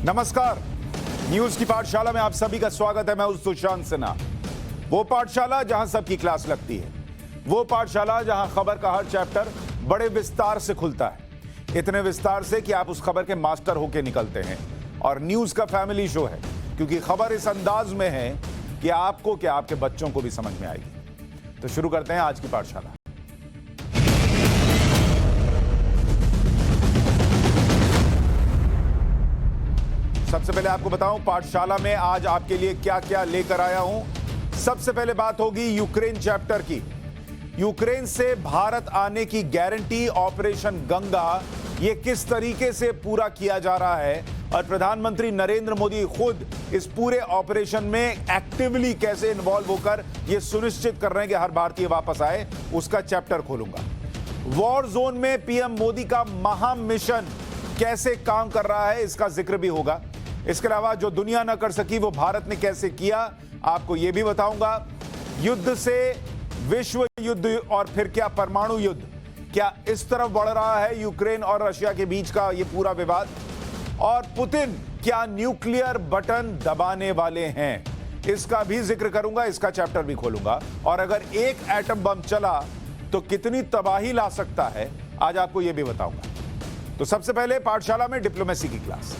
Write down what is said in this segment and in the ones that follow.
नमस्कार, न्यूज की पाठशाला में आप सभी का स्वागत है। मैं हूं सुशांत सिन्हा। वो पाठशाला जहां सबकी क्लास लगती है, वो पाठशाला जहां खबर का हर चैप्टर बड़े विस्तार से खुलता है, इतने विस्तार से कि आप उस खबर के मास्टर होके निकलते हैं। और न्यूज का फैमिली शो है, क्योंकि खबर इस अंदाज में है कि आपको क्या आपके बच्चों को भी समझ में आएगी। तो शुरू करते हैं आज की पाठशाला। सबसे पहले आपको बताऊं पाठशाला में आज आपके लिए क्या क्या लेकर आया हूं। सबसे पहले बात होगी यूक्रेन चैप्टर की। यूक्रेन से भारत आने की गारंटी ऑपरेशन गंगा, ये किस तरीके से पूरा किया जा रहा है और प्रधानमंत्री नरेंद्र मोदी खुद इस पूरे ऑपरेशन में एक्टिवली कैसे इन्वॉल्व होकर यह सुनिश्चित कर रहे हैं कि हर भारतीय वापस आए, उसका चैप्टर खोलूंगा। वॉर जोन में पीएम मोदी का महा मिशन कैसे काम कर रहा है, इसका जिक्र भी होगा। इसके अलावा जो दुनिया न कर सकी वो भारत ने कैसे किया, आपको यह भी बताऊंगा। युद्ध से विश्व युद्ध और फिर क्या परमाणु युद्ध, क्या इस तरफ बढ़ रहा है यूक्रेन और रशिया के बीच का यह पूरा विवाद। और पुतिन क्या न्यूक्लियर बटन दबाने वाले हैं, इसका भी जिक्र करूंगा, इसका चैप्टर भी खोलूंगा। और अगर एक एटम बम चला तो कितनी तबाही ला सकता है, आज आपको यह भी बताऊंगा। तो सबसे पहले पाठशाला में डिप्लोमेसी की क्लास।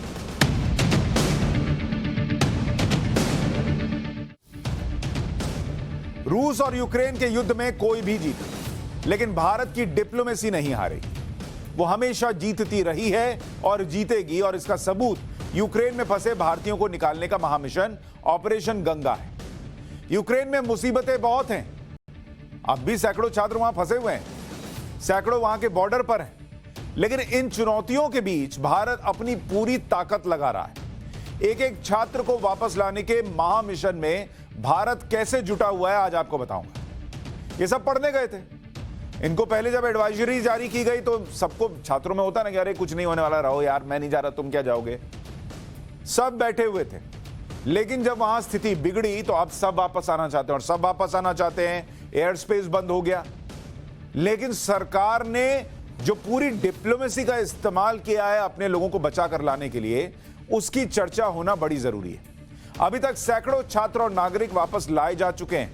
रूस और यूक्रेन के युद्ध में कोई भी जीते, लेकिन भारत की डिप्लोमेसी नहीं हारेगी। वो हमेशा जीतती रही है और जीतेगी, और इसका सबूत यूक्रेन में फंसे भारतीयों को निकालने का महामिशन ऑपरेशन गंगा है। यूक्रेन में मुसीबतें बहुत हैं, अब भी सैकड़ों छात्र वहां फंसे हुए हैं, सैकड़ों वहां के बॉर्डर पर हैं, लेकिन इन चुनौतियों के बीच भारत अपनी पूरी ताकत लगा रहा है। एक एक छात्र को वापस लाने के महामिशन में भारत कैसे जुटा हुआ है, आज आपको बताऊंगा। ये सब पढ़ने गए थे, इनको पहले जब एडवाइजरी जारी की गई तो सबको छात्रों में होता ना कि अरे कुछ नहीं होने वाला, रहो यार, मैं नहीं जा रहा, तुम क्या जाओगे। सब बैठे हुए थे, लेकिन जब वहां स्थिति बिगड़ी तो अब सब वापस आना चाहते हैं, और सब वापस आना चाहते हैं। एयर स्पेस बंद हो गया, लेकिन सरकार ने जो पूरी डिप्लोमेसी का इस्तेमाल किया है अपने लोगों को बचा कर लाने के लिए, उसकी चर्चा होना बड़ी जरूरी है। अभी तक सैकड़ों छात्र और नागरिक वापस लाए जा चुके हैं।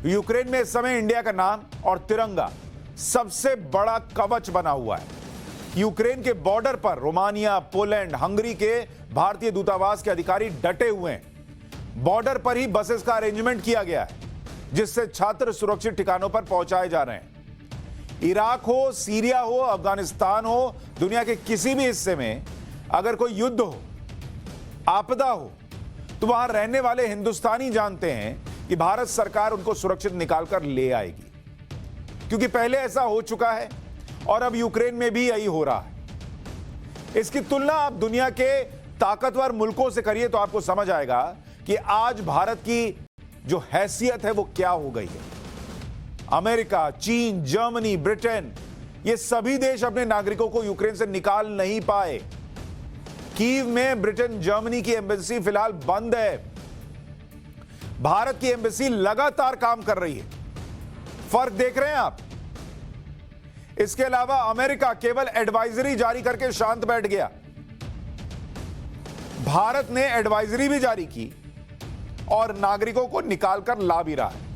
यूक्रेन में इस समय इंडिया का नाम और तिरंगा सबसे बड़ा कवच बना हुआ है। यूक्रेन के बॉर्डर पर रोमानिया, पोलैंड, हंगरी के भारतीय दूतावास के अधिकारी डटे हुए हैं। बॉर्डर पर ही बसेस का अरेंजमेंट किया गया है, जिससे छात्र सुरक्षित ठिकानों पर पहुंचाए जा रहे हैं। इराक हो, सीरिया हो, अफगानिस्तान हो, दुनिया के किसी भी हिस्से में अगर कोई युद्ध हो, आपदा हो, तो वहां रहने वाले हिंदुस्तानी जानते हैं कि भारत सरकार उनको सुरक्षित निकालकर ले आएगी, क्योंकि पहले ऐसा हो चुका है और अब यूक्रेन में भी यही हो रहा है। इसकी तुलना आप दुनिया के ताकतवर मुल्कों से करिए तो आपको समझ आएगा कि आज भारत की जो हैसियत है वो क्या हो गई है। अमेरिका, चीन, जर्मनी, ब्रिटेन, ये सभी देश अपने नागरिकों को यूक्रेन से निकाल नहीं पाए। कीव में ब्रिटेन, जर्मनी की एम्बेसी फिलहाल बंद है। भारत की एम्बेसी लगातार काम कर रही है। फर्क देख रहे हैं आप। इसके अलावा अमेरिका केवल एडवाइजरी जारी करके शांत बैठ गया। भारत ने एडवाइजरी भी जारी की और नागरिकों को निकालकर ला भी रहा है।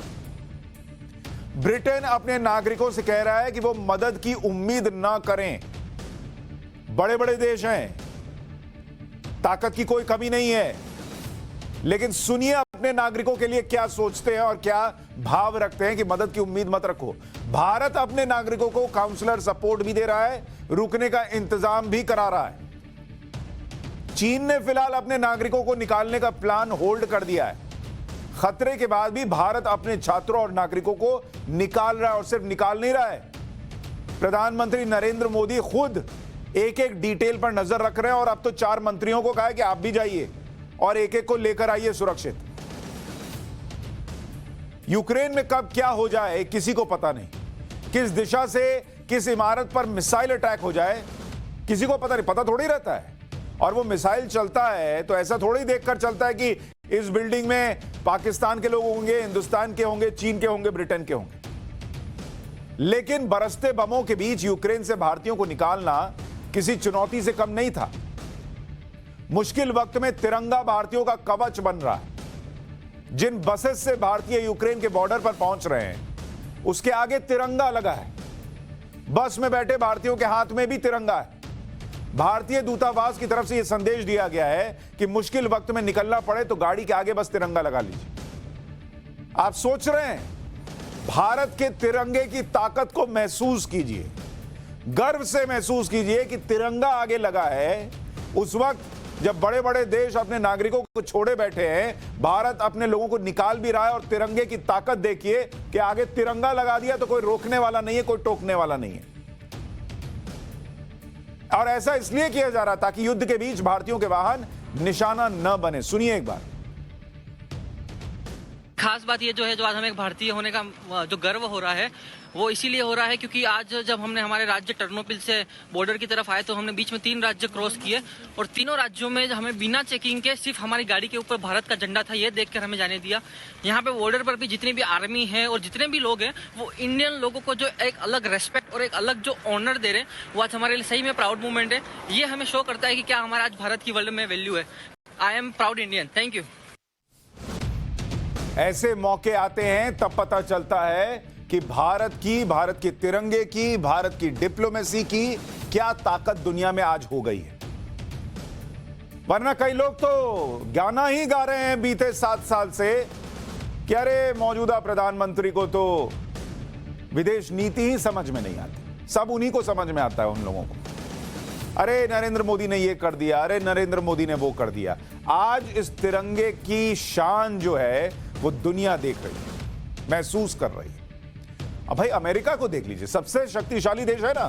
ब्रिटेन अपने नागरिकों से कह रहा है कि वो मदद की उम्मीद ना करें। बड़े बड़े देश हैं, ताकत की कोई कमी नहीं है, लेकिन सुनिए अपने नागरिकों के लिए क्या सोचते हैं और क्या भाव रखते हैं कि मदद की उम्मीद मत रखो। भारत अपने नागरिकों को काउंसलर सपोर्ट भी दे रहा है, रुकने का इंतजाम भी करा रहा है। चीन ने फिलहाल अपने नागरिकों को निकालने का प्लान होल्ड कर दिया है। खतरे के बाद भी भारत अपने छात्रों और नागरिकों को निकाल रहा है, और सिर्फ निकाल नहीं रहा है, प्रधानमंत्री नरेंद्र मोदी खुद एक एक डिटेल पर नजर रख रहे हैं। और अब तो 4 मंत्रियों को कहा है कि आप भी जाइए और एक एक को लेकर आइए सुरक्षित। यूक्रेन में कब क्या हो जाए किसी को पता नहीं। किस दिशा से किस इमारत पर मिसाइल अटैक हो जाए किसी को पता नहीं, पता थोड़ी रहता है। और वो मिसाइल चलता है तो ऐसा थोड़ी देखकर चलता है कि इस बिल्डिंग में पाकिस्तान के लोग होंगे, हिंदुस्तान के होंगे, चीन के होंगे, ब्रिटेन के होंगे। लेकिन बरसते बमों के बीच यूक्रेन से भारतीयों को निकालना किसी चुनौती से कम नहीं था। मुश्किल वक्त में तिरंगा भारतीयों का कवच बन रहा है। जिन बसेस से भारतीय यूक्रेन के बॉर्डर पर पहुंच रहे हैं उसके आगे तिरंगा लगा है। बस में बैठे भारतीयों के हाथ में भी तिरंगा है। भारतीय दूतावास की तरफ से यह संदेश दिया गया है कि मुश्किल वक्त में निकलना पड़े तो गाड़ी के आगे बस तिरंगा लगा लीजिए। आप सोच रहे हैं, भारत के तिरंगे की ताकत को महसूस कीजिए, गर्व से महसूस कीजिए कि तिरंगा आगे लगा है। उस वक्त जब बड़े बड़े देश अपने नागरिकों को छोड़े बैठे हैं, भारत अपने लोगों को निकाल भी रहा है। और तिरंगे की ताकत देखिए कि आगे तिरंगा लगा दिया तो कोई रोकने वाला नहीं है, कोई टोकने वाला नहीं है। और ऐसा इसलिए किया जा रहा ताकि युद्ध के बीच भारतीयों के वाहन निशाना न बने। सुनिए एक बार। खास बात ये जो है, जो आज हमें एक भारतीय होने का जो गर्व हो रहा है वो इसीलिए हो रहा है क्योंकि आज जब हमने हमारे राज्य टर्नोपिल से बॉर्डर की तरफ आए तो हमने बीच में 3 राज्य क्रॉस किए और तीनों राज्यों में हमें बिना चेकिंग के सिर्फ हमारी गाड़ी के ऊपर भारत का झंडा था, ये देखकर हमें जाने दिया। यहाँ पे बॉर्डर पर भी जितनी भी आर्मी है और जितने भी लोग हैं वो इंडियन लोगों को जो एक अलग रेस्पेक्ट और एक अलग जो ऑनर दे रहे हैं, वो आज हमारे लिए सही में प्राउड मूवमेंट है। ये हमें शो करता है कि क्या हमारा आज भारत की वर्ल्ड में वैल्यू है। I am proud Indian. Thank you. ऐसे मौके आते हैं तब पता चलता है कि भारत के तिरंगे की, भारत की डिप्लोमेसी की क्या ताकत दुनिया में आज हो गई है। वरना कई लोग तो गाना ही गा रहे हैं बीते 7 साल से कि अरे मौजूदा प्रधानमंत्री को तो विदेश नीति ही समझ में नहीं आती, सब उन्हीं को समझ में आता है उन लोगों को। अरे नरेंद्र मोदी ने ये कर दिया, अरे नरेंद्र मोदी ने वो कर दिया। आज इस तिरंगे की शान जो है वो दुनिया देख रही है, महसूस कर रही है। अब भाई अमेरिका को देख लीजिए, सबसे शक्तिशाली देश है ना।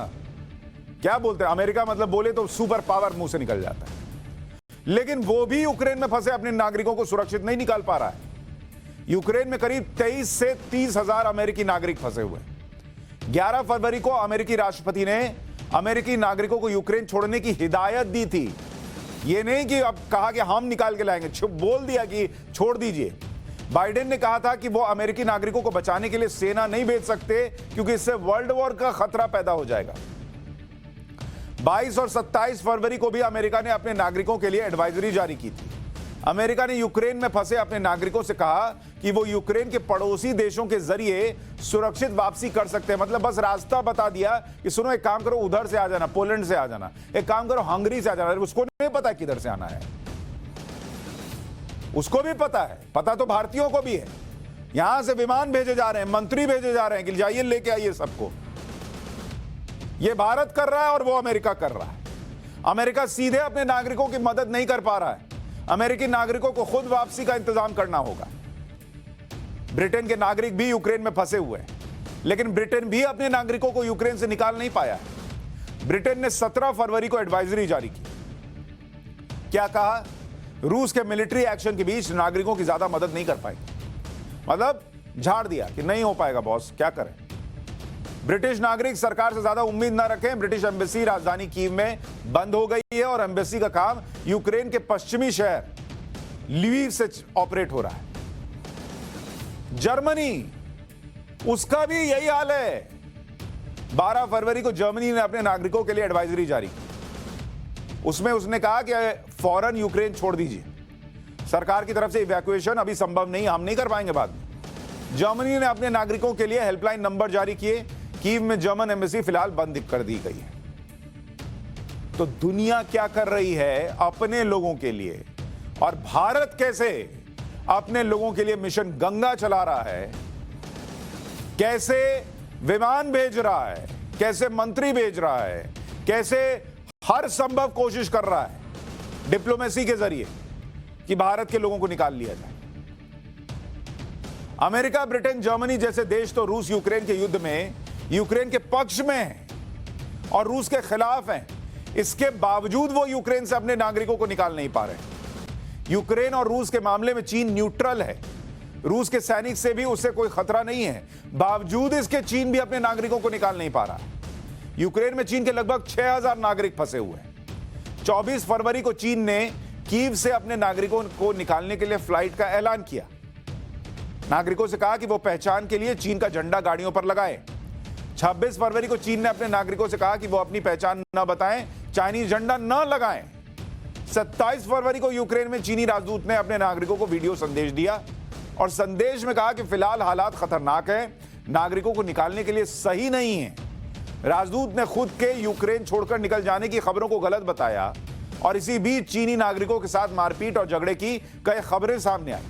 क्या बोलते हैं अमेरिका, मतलब बोले तो सुपर पावर मुंह से निकल जाता है। लेकिन वो भी यूक्रेन में फंसे अपने नागरिकों को सुरक्षित नहीं निकाल पा रहा है। यूक्रेन में करीब 23 से 30 हजार अमेरिकी नागरिक फंसे हुए हैं। 11 फरवरी को अमेरिकी राष्ट्रपति ने अमेरिकी नागरिकों को यूक्रेन छोड़ने की हिदायत दी थी। ये नहीं कि अब कहा कि हम निकाल के लाएंगे, बोल दिया कि छोड़ दीजिए। बाइडेन ने कहा था कि वो अमेरिकी नागरिकों को बचाने के लिए सेना नहीं भेज सकते क्योंकि इससे वर्ल्ड वॉर का खतरा पैदा हो जाएगा। 22 और 27 फरवरी को भी अमेरिका ने अपने नागरिकों के लिए एडवाइजरी जारी की थी। अमेरिका ने यूक्रेन में फंसे अपने नागरिकों से कहा कि वो यूक्रेन के पड़ोसी देशों के जरिए सुरक्षित वापसी कर सकते हैं। मतलब बस रास्ता बता दिया कि सुनो एक काम करो, उधर से आ जाना, पोलैंड से आ जाना, एक काम करो हंगरी से आ जाना। उसको नहीं पता किधर से आना है, उसको भी पता है, पता तो भारतीयों को भी है। यहां से विमान भेजे जा रहे हैं, मंत्री भेजे जा रहे हैं कि जाइए लेके आइए सबको। ये भारत कर रहा है और वो अमेरिका कर रहा है। अमेरिका सीधे अपने नागरिकों की मदद नहीं कर पा रहा है, अमेरिकी नागरिकों को खुद वापसी का इंतजाम करना होगा। ब्रिटेन के नागरिक भी यूक्रेन में फंसे हुए हैं, लेकिन ब्रिटेन भी अपने नागरिकों को यूक्रेन से निकाल नहीं पाया है। ब्रिटेन ने 17 फरवरी को एडवाइजरी जारी की। क्या कहा? रूस के मिलिट्री एक्शन के बीच नागरिकों की ज्यादा मदद नहीं कर पाएंगे। मतलब झाड़ दिया कि नहीं हो पाएगा बॉस, क्या करें। ब्रिटिश नागरिक सरकार से ज्यादा उम्मीद ना रखें। ब्रिटिश एम्बेसी राजधानी कीव में बंद हो गई है और एम्बेसी का काम यूक्रेन के पश्चिमी शहर ल्वीव से ऑपरेट हो रहा है। जर्मनी, उसका भी यही हाल है। 12 फरवरी को जर्मनी ने अपने नागरिकों के लिए एडवाइजरी जारी की। उसमें उसने कहा कि फौरन यूक्रेन छोड़ दीजिए, सरकार की तरफ से इवैक्यूएशन अभी संभव नहीं, हम नहीं कर पाएंगे बाद में। जर्मनी ने अपने नागरिकों के लिए हेल्पलाइन नंबर जारी किए। कीव में जर्मन एम्बेसी फिलहाल बंद कर दी गई है। तो दुनिया क्या कर रही है अपने लोगों के लिए, और भारत कैसे अपने लोगों के लिए मिशन गंगा चला रहा है, कैसे विमान भेज रहा है, कैसे मंत्री भेज रहा है, कैसे हर संभव कोशिश कर रहा है डिप्लोमेसी के जरिए कि भारत के लोगों को निकाल लिया जाए। अमेरिका, ब्रिटेन, जर्मनी जैसे देश तो रूस यूक्रेन के युद्ध में यूक्रेन के पक्ष में हैं और रूस के खिलाफ हैं। इसके बावजूद वो यूक्रेन से अपने नागरिकों को निकाल नहीं पा रहे। यूक्रेन और रूस के मामले में चीन न्यूट्रल है। रूस के सैनिक से भी उससे कोई खतरा नहीं है, बावजूद इसके चीन भी अपने नागरिकों को निकाल नहीं पा रहा। यूक्रेन में चीन के लगभग 6000 नागरिक फंसे हुए हैं। 24 फरवरी को चीन ने कीव से अपने नागरिकों को निकालने के लिए फ्लाइट का ऐलान किया। नागरिकों से कहा कि वो पहचान के लिए चीन का झंडा गाड़ियों पर लगाएं। 26 फरवरी को चीन ने अपने नागरिकों से कहा कि वो अपनी पहचान न बताएं, चाइनीज झंडा न लगाएं। 27 फरवरी को यूक्रेन में चीनी राजदूत ने अपने नागरिकों को वीडियो संदेश दिया और संदेश में कहा कि फिलहाल हालात खतरनाक है, नागरिकों को निकालने के लिए सही नहीं है। राजदूत ने खुद के यूक्रेन छोड़कर निकल जाने की खबरों को गलत बताया और इसी बीच चीनी नागरिकों के साथ मारपीट और झगड़े की कई खबरें सामने आई।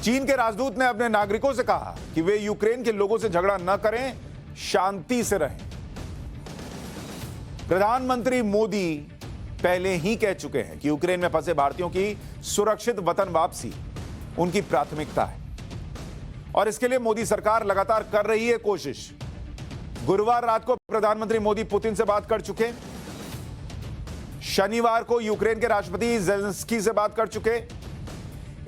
चीन के राजदूत ने अपने नागरिकों से कहा कि वे यूक्रेन के लोगों से झगड़ा न करें, शांति से रहें। प्रधानमंत्री मोदी पहले ही कह चुके हैं कि यूक्रेन में फंसे भारतीयों की सुरक्षित वतन वापसी उनकी प्राथमिकता है और इसके लिए मोदी सरकार लगातार कर रही है कोशिश। गुरुवार रात को प्रधानमंत्री मोदी पुतिन से बात कर चुके, शनिवार को यूक्रेन के राष्ट्रपति ज़ेलेंस्की से बात कर चुके।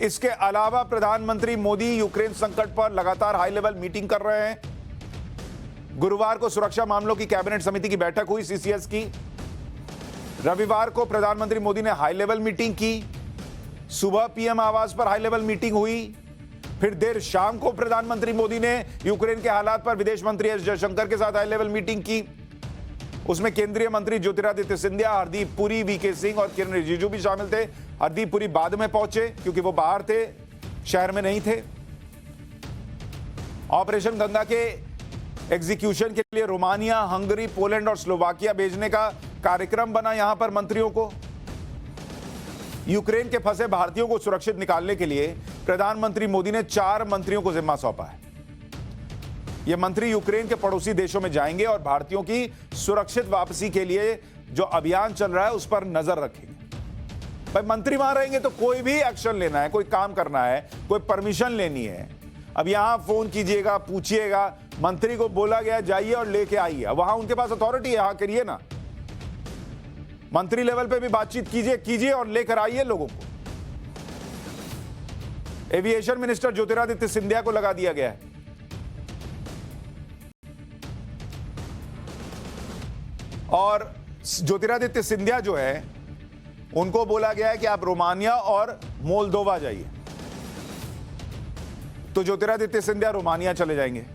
इसके अलावा प्रधानमंत्री मोदी यूक्रेन संकट पर लगातार हाई लेवल मीटिंग कर रहे हैं। गुरुवार को सुरक्षा मामलों की कैबिनेट समिति की बैठक हुई, सीसीएस की। रविवार को प्रधानमंत्री मोदी ने हाई लेवल मीटिंग की। सुबह पीएम आवास पर हाई लेवल मीटिंग हुई। फिर देर शाम को प्रधानमंत्री मोदी ने यूक्रेन के हालात पर विदेश मंत्री एस जयशंकर के साथ हाई लेवल मीटिंग की। उसमें केंद्रीय मंत्री ज्योतिरादित्य सिंधिया, हरदीप पुरी, वीके सिंह और किरण रिजिजू भी शामिल थे। हरदीप पुरी बाद में पहुंचे क्योंकि वो बाहर थे, शहर में नहीं थे। ऑपरेशन गंगा के एग्जीक्यूशन के लिए रोमानिया, हंगरी, पोलैंड और स्लोवाकिया भेजने का कार्यक्रम बना यहां पर मंत्रियों को। यूक्रेन के फंसे भारतीयों को सुरक्षित निकालने के लिए प्रधानमंत्री मोदी ने 4 मंत्रियों को जिम्मा सौंपा है। ये मंत्री यूक्रेन के पड़ोसी देशों में जाएंगे और भारतीयों की सुरक्षित वापसी के लिए जो अभियान चल रहा है उस पर नजर रखेंगे। भाई मंत्री वहां रहेंगे तो कोई भी एक्शन लेना है, कोई काम करना है, कोई परमिशन लेनी है, अब यहां फोन कीजिएगा, पूछिएगा, मंत्री को बोला गया जाइए और लेके आइए। वहां उनके पास अथॉरिटी है, यहां करिए ना। मंत्री लेवल पे भी बातचीत कीजिए और लेकर आइए लोगों को। एविएशन मिनिस्टर ज्योतिरादित्य सिंधिया को लगा दिया गया है। और ज्योतिरादित्य सिंधिया जो है उनको बोला गया है कि आप रोमानिया और मोल्दोवा जाइए। तो ज्योतिरादित्य सिंधिया रोमानिया चले जाएंगे।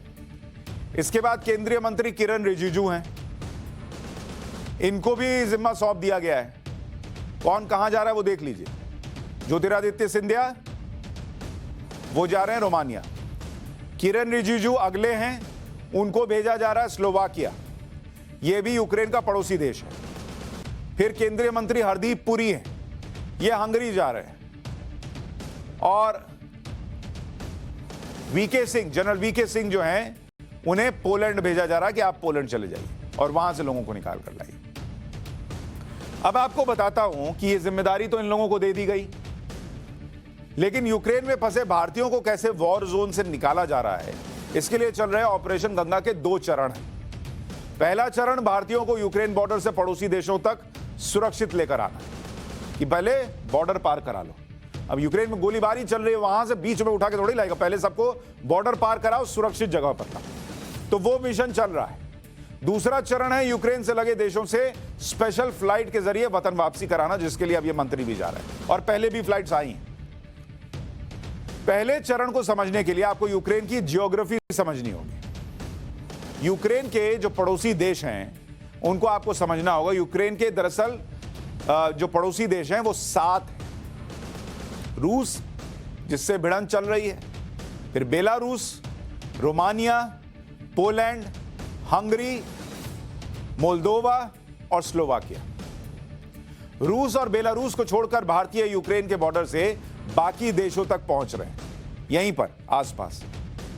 इसके बाद केंद्रीय मंत्री किरण रिजिजू हैं, इनको भी जिम्मा सौंप दिया गया है। कौन कहां जा रहा है वो देख लीजिए। ज्योतिरादित्य सिंधिया वो जा रहे हैं रोमानिया, किरण रिजिजू अगले हैं, उनको भेजा जा रहा है स्लोवाकिया, ये भी यूक्रेन का पड़ोसी देश है। फिर केंद्रीय मंत्री हरदीप पुरी हैं, ये हंगरी जा रहे हैं। और VK Singh, general VK Singh जो हैं, उन्हें पोलैंड भेजा जा रहा है कि आप पोलैंड चले जाइए और वहां से लोगों को निकाल कर लाइए। अब आपको बताता हूं कि यह जिम्मेदारी तो इन लोगों को दे दी गई, लेकिन यूक्रेन में फंसे भारतीयों को कैसे वॉर जोन से निकाला जा रहा है, इसके लिए चल रहे ऑपरेशन गंगा के 2 चरण हैं। पहला चरण भारतीयों को यूक्रेन बॉर्डर से पड़ोसी देशों तक सुरक्षित लेकर आना कि पहले बॉर्डर पार करा लो। अब यूक्रेन में गोलीबारी चल रही है, वहां से बीच में उठा के थोड़ी लाएगा, पहले सबको बॉर्डर पार कराओ, सुरक्षित जगह पर लाओ। तो वो मिशन चल रहा है। दूसरा चरण है यूक्रेन से लगे देशों से स्पेशल फ्लाइट के जरिए वतन वापसी कराना, जिसके लिए अब ये मंत्री भी जा रहे हैं और पहले भी फ्लाइट्स आई हैं। पहले चरण को समझने के लिए आपको यूक्रेन की जियोग्राफी समझनी होगी। यूक्रेन के जो पड़ोसी देश हैं उनको आपको समझना होगा। यूक्रेन के दरअसल जो पड़ोसी देश हैं वो 7 हैं। रूस, जिससे भिड़ंत चल रही है, फिर Belarus, Romania, Poland, Hungary, Moldova और स्लोवाकिया। रूस और बेलारूस को छोड़कर भारतीय यूक्रेन के बॉर्डर से बाकी देशों तक पहुंच रहे हैं। यहीं पर आसपास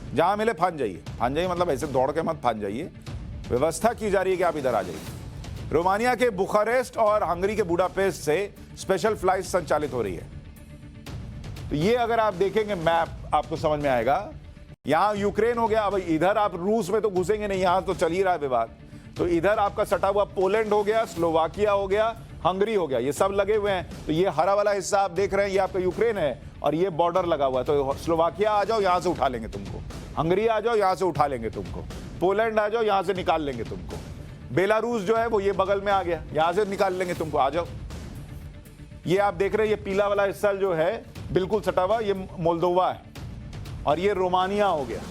जहां मिले फान जाइए, मतलब ऐसे दौड़ के मत फान जाइए, व्यवस्था की जा रही है कि आप इधर आ जाइए। रोमानिया के बुखारेस्ट और हंगरी के बुडापेस्ट से स्पेशल फ्लाइट संचालित हो रही है। तो ये अगर आप देखेंगे मैप आपको समझ में आएगा। यहां यूक्रेन हो गया, अब इधर आप रूस में तो घुसेंगे नहीं, यहां तो चल ही रहा है विवाद। तो इधर आपका सटा हुआ पोलैंड हो गया, स्लोवाकिया हो गया, हंगरी हो गया, ये सब लगे हुए हैं। तो ये हरा वाला हिस्सा आप देख रहे हैं, ये आपका यूक्रेन है और ये बॉर्डर लगा हुआ है। तो स्लोवाकिया आ जाओ, यहां से उठा लेंगे तुमको। हंगरी आ जाओ, यहां से उठा लेंगे तुमको। पोलैंड आ जाओ, यहां से निकाल लेंगे तुमको। बेलारूस जो है वो ये बगल में आ गया, यहां से निकाल लेंगे तुमको, आ जाओ। ये आप देख रहे हैं, ये पीला वाला हिस्सा जो है बिल्कुल सटा हुआ, ये मोल्दोवा है और ये रोमानिया हो गया।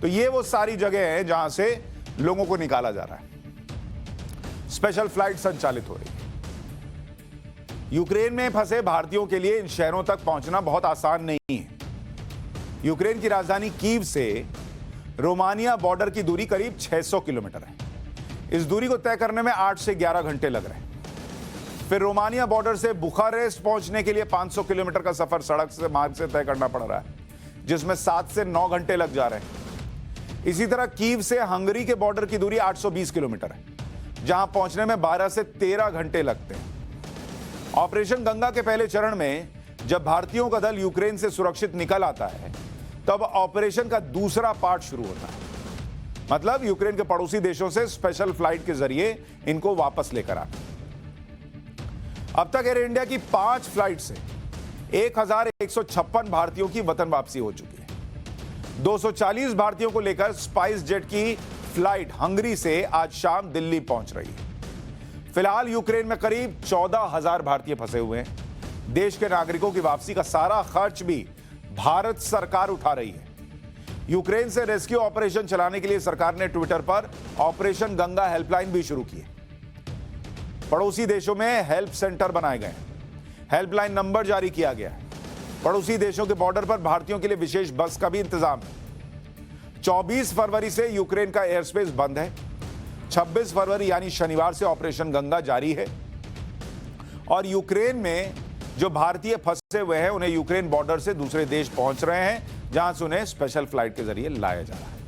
तो ये वो सारी जगह है जहां से लोगों को निकाला जा रहा है। स्पेशल फ्लाइट संचालित हो रही है। यूक्रेन में फंसे भारतीयों के लिए इन शहरों तक पहुंचना बहुत आसान नहीं है। यूक्रेन की राजधानी कीव से रोमानिया बॉर्डर की दूरी करीब 600 किलोमीटर है। इस दूरी को तय करने में 8 से 11 घंटे लग रहे हैं। फिर रोमानिया बॉर्डर से बुखारेस्ट पहुंचने के लिए 500 किलोमीटर का सफर सड़क से मार्ग से तय करना पड़ रहा है, जिसमें 7 से 9 घंटे लग जा रहे हैं। इसी तरह कीव से हंगरी के बॉर्डर की दूरी 820 किलोमीटर है, जहां पहुंचने में 12 से 13 घंटे लगते हैं। ऑपरेशन गंगा के पहले चरण में जब भारतीयों का दल यूक्रेन से सुरक्षित निकल आता है, तब ऑपरेशन का दूसरा पार्ट शुरू होता है। मतलब यूक्रेन के पड़ोसी देशों से स्पेशल फ्लाइट के जरिए इनको वापस लेकर आना। अब तक एयर इंडिया की 5 फ्लाइट से 1156 भारतीयों की वतन वापसी हो चुकी है। 240 भारतीयों को लेकर स्पाइस जेट की फ्लाइट हंगरी से आज शाम दिल्ली पहुंच रही है। फिलहाल यूक्रेन में करीब 14,000 भारतीय फंसे हुए हैं। देश के नागरिकों की वापसी का सारा खर्च भी भारत सरकार उठा रही है। यूक्रेन से रेस्क्यू ऑपरेशन चलाने के लिए सरकार ने ट्विटर पर ऑपरेशन गंगा हेल्पलाइन भी शुरू की है। पड़ोसी देशों में हेल्प सेंटर बनाए गए हैं। हेल्पलाइन नंबर जारी किया गया है। पड़ोसी देशों के बॉर्डर पर भारतीयों के लिए विशेष बस का भी इंतजाम है। 24 फरवरी से यूक्रेन का एयर स्पेस बंद है। 26 फरवरी यानी शनिवार से ऑपरेशन गंगा जारी है और यूक्रेन में जो भारतीय फंसे हुए हैं उन्हें यूक्रेन बॉर्डर से दूसरे देश पहुंच रहे हैं, जहां से उन्हें स्पेशल फ्लाइट के जरिए लाया जा रहा है।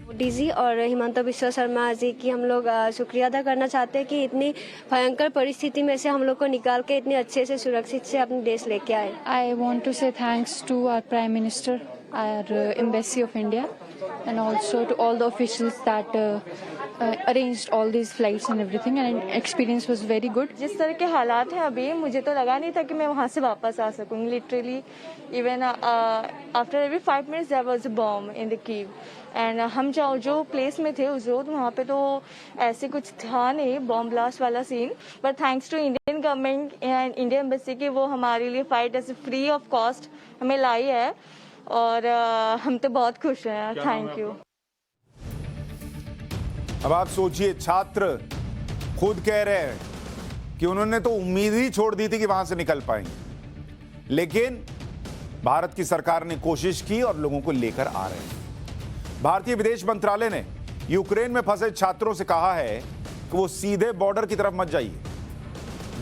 मोदी जी और हिमंता बिस्वा शर्मा जी की हम लोग शुक्रिया अदा करना चाहते हैं कि इतनी भयंकर परिस्थिति में से हम लोग को निकाल के इतने अच्छे से सुरक्षित से अपने देश लेके आए। I want to say thanks to our Prime Minister, our Embassy of India, and also to all the officials that arranged all these flights and everything, and experience was very good. जिस तरह के हालात हैं अभी, मुझे तो लगा नहीं था कि मैं वहाँ से वापस आ सकूँगी. Literally, even after every 5 minutes there was a bomb in the Kyiv. And हम जो प्लेस में थे उस रोज वहाँ पे तो ऐसे कुछ था नहीं बॉम्ब ब्लास्ट वाला scene. But thanks to Indian government and Indian embassy की वो हमारे लिए फाइट ऐसे फ्री ऑफ कॉस्ट हमें लाई है और हम तो बहुत खुश हैं. Thank you. अब आप सोचिए, छात्र खुद कह रहे हैं कि उन्होंने तो उम्मीद ही छोड़ दी थी कि वहां से निकल पाएंगे, लेकिन भारत की सरकार ने कोशिश की और लोगों को लेकर आ रहे हैं। भारतीय विदेश मंत्रालय ने यूक्रेन में फंसे छात्रों से कहा है कि वो सीधे बॉर्डर की तरफ मत जाइए,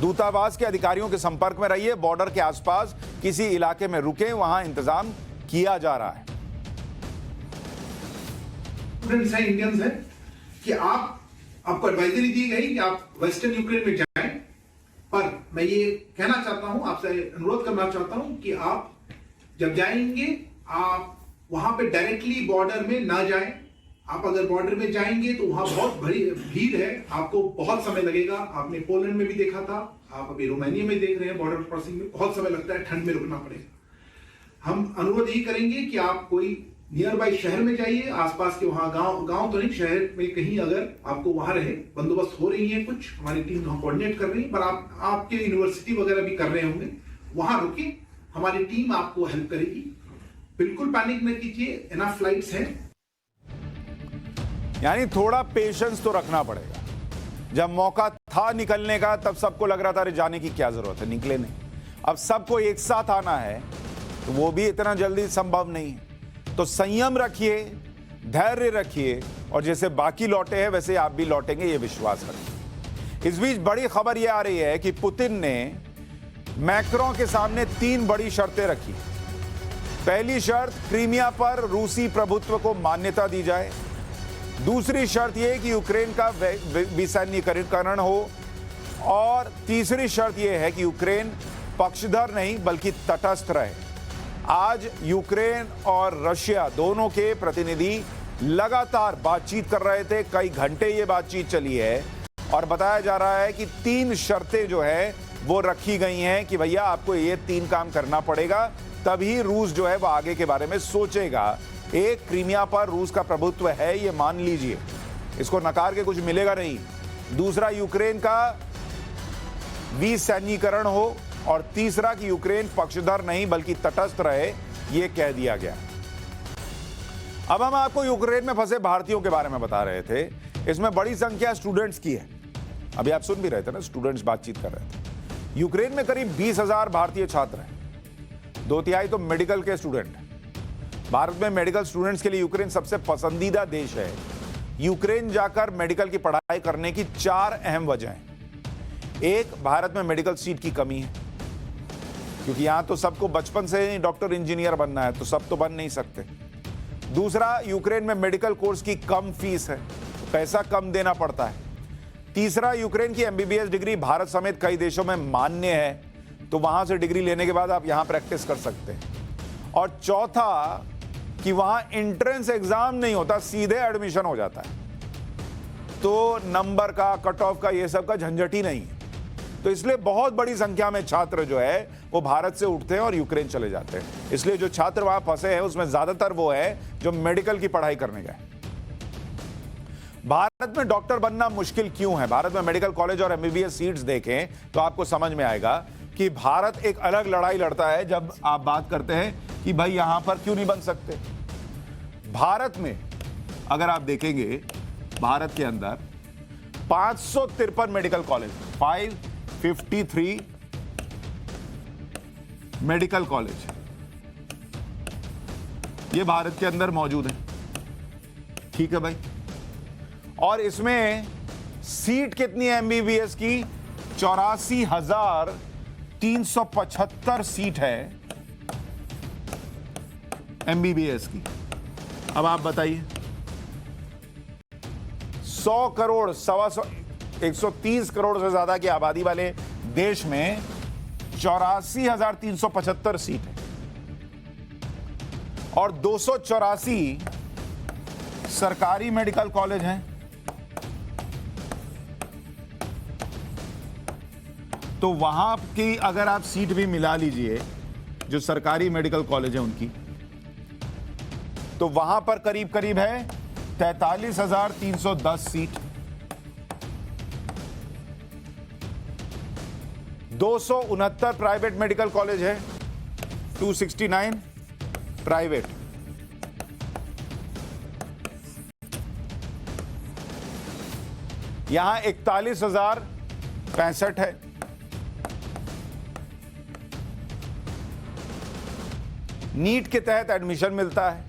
दूतावास के अधिकारियों के संपर्क में रहिए, बॉर्डर के आसपास किसी इलाके में रुकें, वहां इंतजाम किया जा रहा है। स्टूडेंट्स हैं, इंडियंस हैं कि आपको एडवाइजरी दी गई कि आप वेस्टर्न यूक्रेन में जाएं, पर मैं ये कहना चाहता हूं, आपसे अनुरोध करना चाहता हूं कि आप जब जाएंगे आप वहां पे डायरेक्टली बॉर्डर में ना जाएं. आप अगर बॉर्डर में जाएंगे तो वहां बहुत बड़ी भीड़ है, आपको बहुत समय लगेगा. आपने पोलैंड में भी देखा था, आप अभी रोमानिया में देख रहे हैं, बॉर्डर क्रॉसिंग में बहुत समय लगता है, ठंड में रुकना पड़ेगा. हम अनुरोध यही करेंगे कि आप कोई नियर बाई शहर में जाइए, आसपास के वहां गांव तो नहीं, शहर में कहीं अगर आपको वहां रहे, बंदोबस्त हो रही है, कुछ हमारी टीम वहां कोऑर्डिनेट कर रही है, पर आपके यूनिवर्सिटी वगैरह भी कर रहे होंगे, वहां रुके, हमारी टीम आपको हेल्प करेगी. बिल्कुल पैनिक न कीजिए, इनफ फ्लाइट्स हैं. यानी थोड़ा पेशेंस तो रखना पड़ेगा. जब मौका था निकलने का तब सबको लग रहा था अरे जाने की क्या जरूरत है, निकले नहीं. अब सबको एक साथ आना है तो वो भी इतना जल्दी संभव नहीं है. तो संयम रखिए, धैर्य रखिए और जैसे बाकी लौटे हैं वैसे आप भी लौटेंगे, ये विश्वास रखिए. इस बीच बड़ी खबर यह आ रही है कि पुतिन ने मैक्रों के सामने 3 बड़ी शर्तें रखी. पहली शर्त, क्रीमिया पर रूसी प्रभुत्व को मान्यता दी जाए. दूसरी शर्त यह कि यूक्रेन का विसैन्यीकरण हो और तीसरी शर्त यह है कि यूक्रेन पक्षधर नहीं बल्कि तटस्थ रहे. आज यूक्रेन और रशिया दोनों के प्रतिनिधि लगातार बातचीत कर रहे थे. कई घंटे ये बातचीत चली है और बताया जा रहा है कि 3 शर्तें जो है वो रखी गई हैं कि भैया आपको ये 3 काम करना पड़ेगा, तभी रूस जो है वो आगे के बारे में सोचेगा. एक, क्रीमिया पर रूस का प्रभुत्व है ये मान लीजिए, इसको नकार के कुछ मिलेगा नहीं. दूसरा, यूक्रेन का विसैन्यीकरण हो और तीसरा कि यूक्रेन पक्षधर नहीं बल्कि तटस्थ रहे, ये कह दिया गया. अब हम आपको यूक्रेन में फंसे भारतीयों के बारे में बता रहे थे. इसमें बड़ी संख्या स्टूडेंट्स की है। अभी आप सुन भी रहे थे ना, स्टूडेंट्स बातचीत कर रहे थे। यूक्रेन में करीब 20,000 भारतीय छात्र हैं, 2/3 तो मेडिकल के स्टूडेंट हैं। भारत में मेडिकल स्टूडेंट्स के लिए यूक्रेन सबसे पसंदीदा देश है। यूक्रेन जाकर मेडिकल की पढ़ाई करने की 4 अहम वजह हैं। एक, भारत में मेडिकल सीट की कमी है, क्योंकि यहां तो सबको बचपन से ही डॉक्टर इंजीनियर बनना है, तो सब तो बन नहीं सकते। दूसरा, यूक्रेन में मेडिकल कोर्स की कम फीस है, पैसा कम देना पड़ता है। तीसरा, यूक्रेन की एमबीबीएस डिग्री भारत समेत कई देशों में मान्य है, तो वहां से डिग्री लेने के बाद आप यहां प्रैक्टिस कर सकते हैं। और चौथा, कि वहां एंट्रेंस एग्जाम नहीं होता, सीधे एडमिशन हो जाता है, तो नंबर का, कट ऑफ का, ये सब का झंझट ही नहीं है। तो इसलिए बहुत बड़ी संख्या में छात्र जो है वो भारत से उठते हैं और यूक्रेन चले जाते हैं। इसलिए जो छात्र वहां फंसे हैं उसमें ज्यादातर वो है जो मेडिकल की पढ़ाई करने गए। भारत में डॉक्टर बनना मुश्किल क्यों है? भारत में मेडिकल कॉलेज और एमबीबीएस सीट्स देखें तो आपको समझ में आएगा कि भारत एक अलग लड़ाई लड़ता है जब आप बात करते हैं कि भाई यहां पर क्यों नहीं बन सकते। भारत में अगर आप देखेंगे, भारत के अंदर 553 मेडिकल कॉलेज, 553 मेडिकल कॉलेज ये भारत के अंदर मौजूद है। ठीक है भाई, और इसमें सीट कितनी है एमबीबीएस की? 84,375 सीट है एमबीबीएस की। अब आप बताइए, 100 करोड़, 130 करोड़ से ज्यादा की आबादी वाले देश में 84,375 सीट है और 284 सरकारी मेडिकल कॉलेज हैं। तो वहां की अगर आप सीट भी मिला लीजिए, जो सरकारी मेडिकल कॉलेज है उनकी, तो वहां पर करीब करीब है 43,310 सीट। 269 प्राइवेट मेडिकल कॉलेज है, 269 प्राइवेट। यहां 41,065 है। नीट के तहत एडमिशन मिलता है,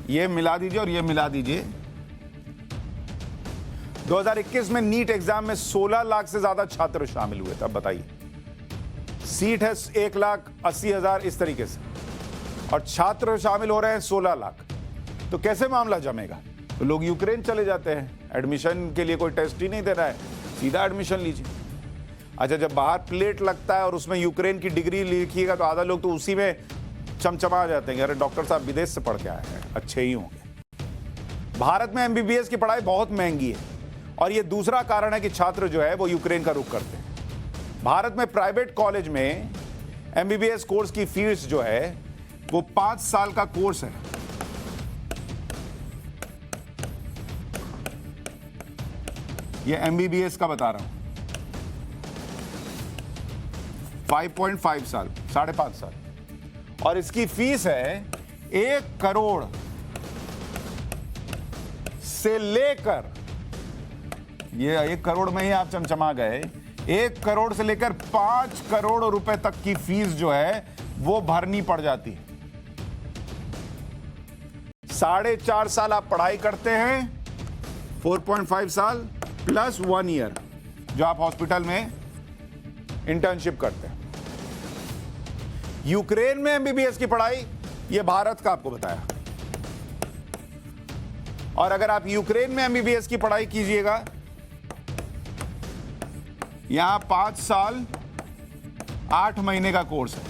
ये मिला दीजिए और ये मिला दीजिए। 2021 में नीट एग्जाम में 16 लाख से ज्यादा छात्र शामिल हुए थे। अब बताइए, सीट है 1,80,000 इस तरीके से, और छात्र शामिल हो रहे हैं 16 लाख, तो कैसे मामला जमेगा? तो लोग यूक्रेन चले जाते हैं, एडमिशन के लिए कोई टेस्ट ही नहीं देना है, सीधा एडमिशन लीजिए। अच्छा, जब बाहर प्लेट लगता है और उसमें यूक्रेन की डिग्री लिखिएगा तो आधा लोग तो उसी में चमचमा जाते हैं, अरे डॉक्टर साहब विदेश से पढ़ के आए हैं, अच्छे ही होंगे। भारत में एमबीबीएस की पढ़ाई बहुत महंगी है, और यह दूसरा कारण है कि छात्र जो है वो यूक्रेन का रुख करते हैं। भारत में प्राइवेट कॉलेज में एमबीबीएस कोर्स की फीस जो है वो 5 साल का कोर्स है। ये एमबीबीएस का बता रहा हूं, 5.5 साल, 5.5 साल, और इसकी फीस है 1 करोड़ से लेकर, ये 1 करोड़ में ही आप चमचमा गए, 1 करोड़ से लेकर 5 करोड़ रुपए तक की फीस जो है वो भरनी पड़ जाती है। 4.5 साल आप पढ़ाई करते हैं, 4.5 साल प्लस 1 ईयर जो आप हॉस्पिटल में इंटर्नशिप करते हैं। यूक्रेन में एमबीबीएस की पढ़ाई, ये भारत का आपको बताया। और अगर आप यूक्रेन में एमबीबीएस की पढ़ाई कीजिएगा, यहां 5 साल 8 महीने का कोर्स है,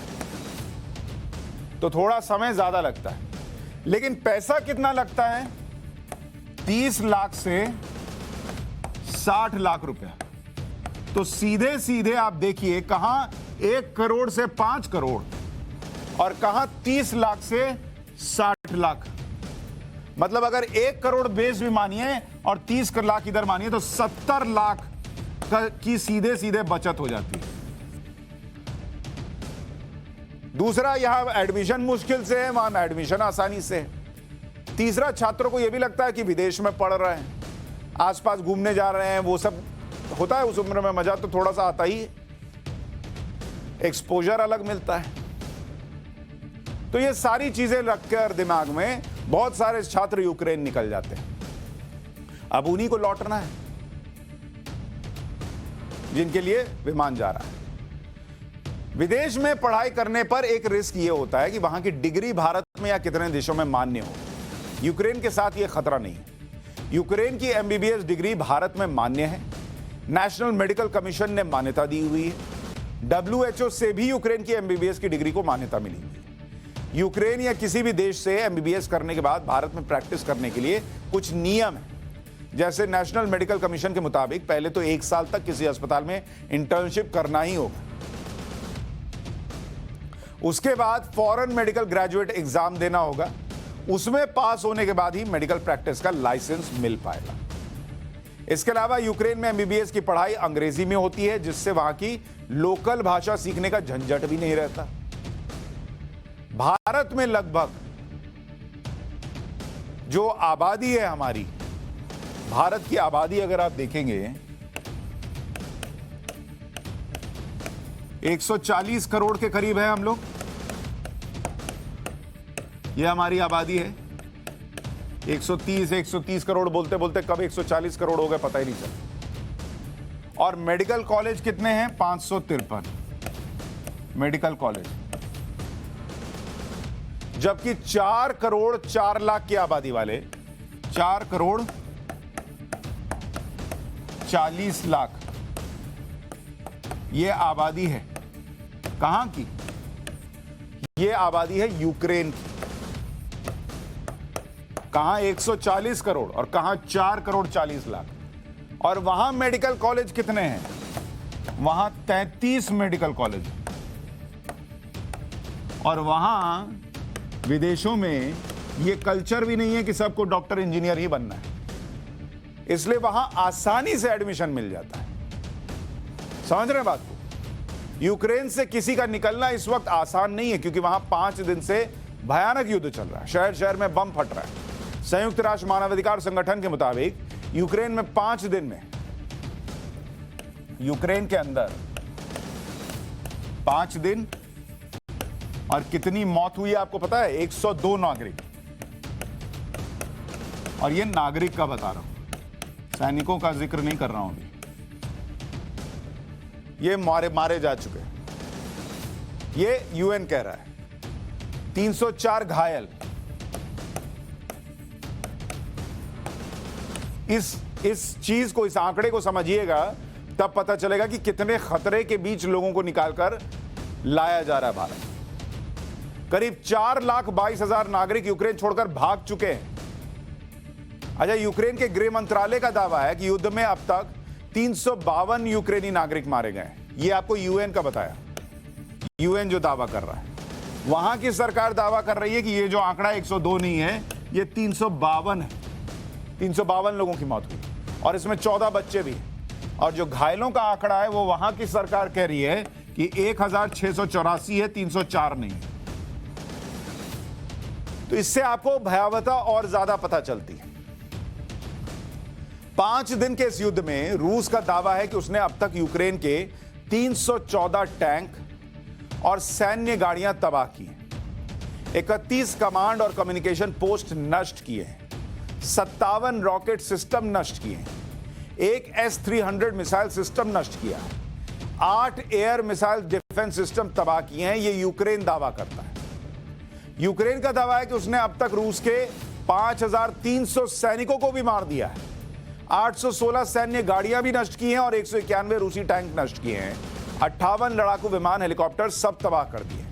तो थोड़ा समय ज्यादा लगता है, लेकिन पैसा कितना लगता है? 30 लाख से 60 लाख रुपया। तो सीधे सीधे आप देखिए, कहां 1 करोड़ से 5 करोड़ और कहां 30 लाख से 60 लाख। मतलब अगर 1 करोड़ बेस भी मानिए और 30 लाख इधर मानिए तो 70 लाख की सीधे सीधे बचत हो जाती है। दूसरा, यहां एडमिशन मुश्किल से है, वहां एडमिशन आसानी से है। तीसरा, छात्रों को यह भी लगता है कि विदेश में पढ़ रहे हैं, आसपास घूमने जा रहे हैं, वो सब होता है। उस उम्र में मजा तो थोड़ा सा आता ही है, एक्सपोजर अलग मिलता है। तो ये सारी चीजें रखकर दिमाग में बहुत सारे छात्र यूक्रेन निकल जाते हैं। अब उन्हीं को लौटना है जिनके लिए विमान जा रहा है। विदेश में पढ़ाई करने पर एक रिस्क ये होता है कि वहां की डिग्री भारत में या कितने देशों में मान्य हो। यूक्रेन के साथ ये खतरा नहीं है। यूक्रेन की एमबीबीएस डिग्री भारत में मान्य है। नेशनल मेडिकल कमीशन ने मान्यता दी हुई है। WHO से भी यूक्रेन की एमबीबीएस की डिग्री को मान्यता मिली हुई है। यूक्रेन या किसी भी देश से एमबीबीएस करने के बाद भारत में प्रैक्टिस करने के लिए कुछ नियम है। जैसे नेशनल मेडिकल कमीशन के मुताबिक पहले तो 1 साल तक किसी अस्पताल में इंटर्नशिप करना ही होगा। उसके बाद फॉरेन मेडिकल ग्रेजुएट एग्जाम देना होगा। उसमें पास होने के बाद ही मेडिकल प्रैक्टिस का लाइसेंस मिल पाएगा। इसके अलावा यूक्रेन में एमबीबीएस की पढ़ाई अंग्रेजी में होती है, जिससे वहां की लोकल भाषा सीखने का झंझट भी नहीं रहता। भारत में लगभग जो आबादी है हमारी, भारत की आबादी अगर आप देखेंगे 140 करोड़ के करीब है हम लोग। यह हमारी आबादी है। 130 करोड़ बोलते बोलते कब 140 करोड़ हो गए पता ही नहीं चला। और मेडिकल कॉलेज कितने हैं? 553 मेडिकल कॉलेज, जबकि 4 करोड़ 4 लाख की आबादी वाले 4 करोड़ 40 लाख ये आबादी है। कहां की? ये आबादी है यूक्रेन की। कहां 140 करोड़ और कहां 4 करोड़ 40 लाख। और वहां मेडिकल कॉलेज कितने हैं? वहां 33 मेडिकल कॉलेज। और वहां विदेशों में ये कल्चर भी नहीं है कि सबको डॉक्टर इंजीनियर ही बनना है, इसलिए वहां आसानी से एडमिशन मिल जाता है। समझ रहे हैं बात को? यूक्रेन से किसी का निकलना इस वक्त आसान नहीं है, क्योंकि वहां 5 दिन से भयानक युद्ध चल रहा है। शहर शहर में बम फट रहा है। संयुक्त राष्ट्र मानवाधिकार संगठन के मुताबिक यूक्रेन में 5 दिन में, यूक्रेन के अंदर 5 दिन और कितनी मौत हुई है आपको पता है? 102 नागरिक। और ये नागरिक का बता रहा हूं, सैनिकों का जिक्र नहीं कर रहा हूं अभी। ये मारे जा चुके हैं, ये यूएन कह रहा है। 304 घायल। इस चीज को, इस आंकड़े को समझिएगा, तब पता चलेगा कि कितने खतरे के बीच लोगों को निकालकर लाया जा रहा है भारत। करीब 4,22,000 नागरिक यूक्रेन छोड़कर भाग चुके हैं। अच्छा, यूक्रेन के गृह मंत्रालय का दावा है कि युद्ध में अब तक 352 यूक्रेनी नागरिक मारे गए। ये आपको यूएन का बताया, यूएन जो दावा कर रहा है। वहां की सरकार दावा कर रही है कि ये जो आंकड़ा 102 नहीं है, ये 352 है। 352 लोगों की मौत हुई और इसमें 14 बच्चे भी हैं। और जो घायलों का आंकड़ा है वो वहां की सरकार कह रही है कि 1684 है, 304 नहीं है। तो इससे आपको भयावहता और ज्यादा पता चलती है। 5 दिन के इस युद्ध में रूस का दावा है कि उसने अब तक यूक्रेन के 314 टैंक और सैन्य गाड़ियां तबाह की हैं, 31 कमांड और कम्युनिकेशन पोस्ट नष्ट किए हैं, 57 रॉकेट सिस्टम नष्ट किए हैं, एक S-300 मिसाइल सिस्टम नष्ट किया है, 8 एयर मिसाइल डिफेंस सिस्टम तबाह किए हैं। यह यूक्रेन दावा करता है। यूक्रेन का दावा है कि उसने अब तक रूस के 5,300 सैनिकों को भी मार दिया है, 816 सैन्य गाड़ियां भी नष्ट की हैं और 191 रूसी टैंक नष्ट किए हैं, 58 लड़ाकू विमान, हेलीकॉप्टर सब तबाह कर दिए।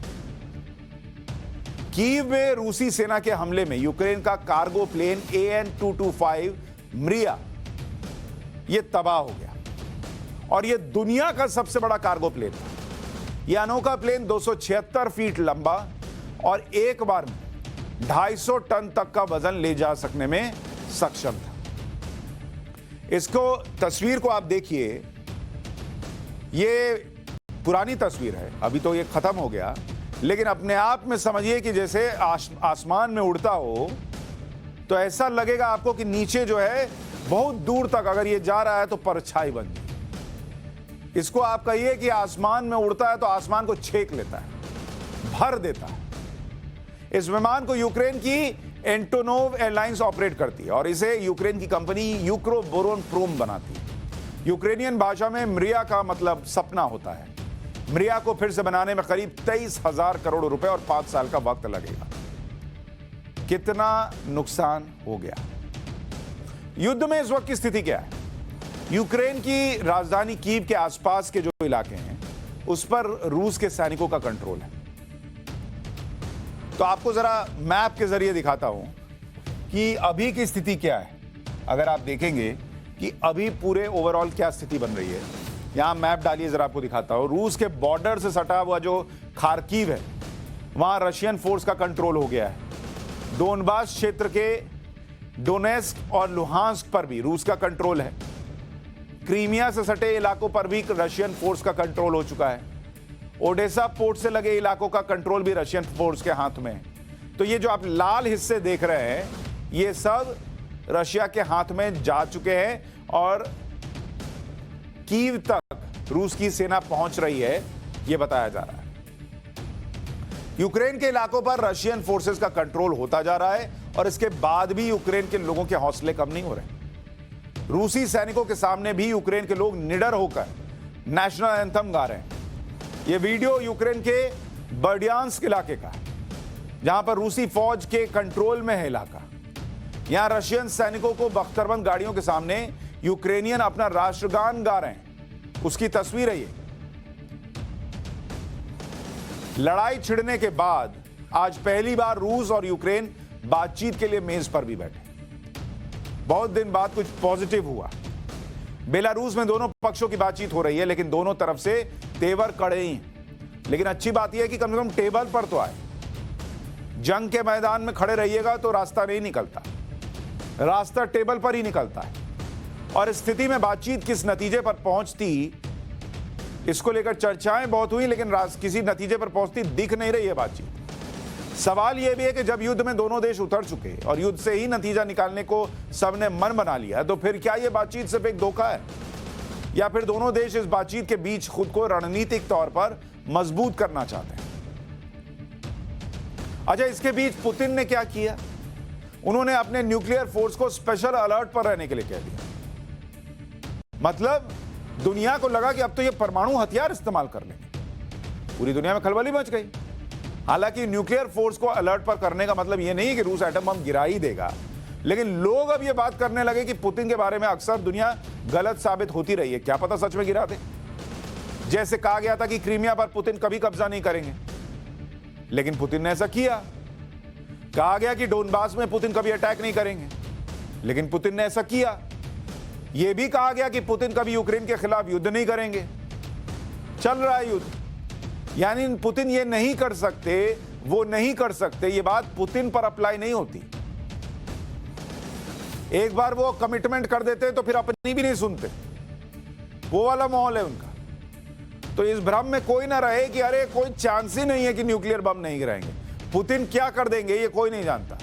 कीव में रूसी सेना के हमले में यूक्रेन का कार्गो प्लेन AN-225 मरिया यह तबाह हो गया और यह दुनिया का सबसे बड़ा कार्गो प्लेन था। यह अनोखा प्लेन 276 फीट लंबा और एक बार में 250 टन तक का वजन ले जा सकने में सक्षम था। इसको तस्वीर को आप देखिए, ये पुरानी तस्वीर है, अभी तो ये खत्म हो गया, लेकिन अपने आप में समझिए कि जैसे आसमान में उड़ता हो, तो ऐसा लगेगा आपको कि नीचे जो है बहुत दूर तक अगर ये जा रहा है तो परछाई बन जाए। इसको आप कहिए कि आसमान में उड़ता है तो आसमान को छेक लेता है, भर देता है। इस विमान को यूक्रेन की एंटोनोव एयरलाइंस ऑपरेट करती है और इसे यूक्रेन की कंपनी यूक्रोबोरोनप्रोम बनाती है। यूक्रेनियन भाषा में मरिया का मतलब सपना होता है। मरिया को फिर से बनाने में करीब 23,000 करोड़ रुपए और 5 साल का वक्त लगेगा। कितना नुकसान हो गया। युद्ध में इस वक्त की स्थिति क्या है? यूक्रेन की राजधानी कीव के आसपास के जो इलाके हैं उस पर रूस के सैनिकों का कंट्रोल है। तो आपको जरा मैप के जरिए दिखाता हूं कि अभी की स्थिति क्या है। अगर आप देखेंगे कि अभी पूरे ओवरऑल क्या स्थिति बन रही है, यहां मैप डालिए जरा, आपको दिखाता हूं। रूस के बॉर्डर से सटा हुआ जो खार्किव है वहां रशियन फोर्स का कंट्रोल हो गया है। डोनबास क्षेत्र के डोनेस्क और लुहांस्क पर भी रूस का कंट्रोल है। क्रीमिया से सटे इलाकों पर भी रशियन फोर्स का कंट्रोल हो चुका है। ओडेसा पोर्ट से लगे इलाकों का कंट्रोल भी रशियन फोर्स के हाथ में है। तो ये जो आप लाल हिस्से देख रहे हैं ये सब रशिया के हाथ में जा चुके हैं और कीव तक रूस की सेना पहुंच रही है, ये बताया जा रहा है। यूक्रेन के इलाकों पर रशियन फोर्सेस का कंट्रोल होता जा रहा है और इसके बाद भी यूक्रेन के लोगों के हौसले कम नहीं हो रहे। रूसी सैनिकों के सामने भी यूक्रेन के लोग निडर होकर नेशनल एंथम गा रहे हैं। यह वीडियो यूक्रेन के बर्डियांस्क इलाके का है, जहां पर रूसी फौज के कंट्रोल में है इलाका। यहां रशियन सैनिकों को बख्तरबंद गाड़ियों के सामने यूक्रेनियन अपना राष्ट्रगान गा रहे हैं, उसकी तस्वीर है ये। लड़ाई छिड़ने के बाद आज पहली बार रूस और यूक्रेन बातचीत के लिए मेज पर भी बैठे। बहुत दिन बाद कुछ पॉजिटिव हुआ। बेलारूस में दोनों पक्षों की बातचीत हो रही है, लेकिन दोनों तरफ से तेवर कड़े ही हैं। लेकिन अच्छी बात यह है कि कम से कम टेबल पर तो आए। जंग के मैदान में खड़े रहिएगा तो रास्ता नहीं निकलता, रास्ता टेबल पर ही निकलता है। और इस स्थिति में बातचीत किस नतीजे पर पहुंचती, इसको लेकर चर्चाएं बहुत हुई, लेकिन किसी नतीजे पर पहुंचती दिख नहीं रही है बातचीत। सवाल यह भी है कि जब युद्ध में दोनों देश उतर चुके और युद्ध से ही नतीजा निकालने को सबने मन बना लिया, तो फिर क्या यह बातचीत सिर्फ एक धोखा है, या फिर दोनों देश इस बातचीत के बीच खुद को रणनीतिक तौर पर मजबूत करना चाहते हैं? अच्छा, इसके बीच पुतिन ने क्या किया? उन्होंने अपने न्यूक्लियर फोर्स को स्पेशल अलर्ट पर रहने के लिए कह दिया। मतलब दुनिया को लगा कि अब तो ये परमाणु हथियार इस्तेमाल कर लेंगे। पूरी दुनिया में खलबली मच गई। हालांकि न्यूक्लियर फोर्स को अलर्ट पर करने का मतलब यह नहीं है कि रूस एटम बम गिरा ही देगा, लेकिन लोग अब यह बात करने लगे कि पुतिन के बारे में अक्सर दुनिया गलत साबित होती रही है, क्या पता सच में गिरा दे। जैसे कहा गया था कि क्रीमिया पर पुतिन कभी कब्जा नहीं करेंगे, लेकिन पुतिन ने ऐसा किया। कहा गया कि डोनबास में पुतिन कभी अटैक नहीं करेंगे, लेकिन पुतिन ने ऐसा किया। यह भी कहा गया कि पुतिन कभी यूक्रेन के खिलाफ युद्ध नहीं करेंगे। चल रहा है युद्ध। यानी पुतिन ये नहीं कर सकते, वो नहीं कर सकते, ये बात पुतिन पर अप्लाई नहीं होती। एक बार वो कमिटमेंट कर देते तो फिर अपनी भी नहीं सुनते। वो वाला माहौल है उनका। तो इस भ्रम में कोई ना रहे कि अरे कोई चांस ही नहीं है कि न्यूक्लियर बम नहीं गिराएंगे। पुतिन क्या कर देंगे ये कोई नहीं जानता।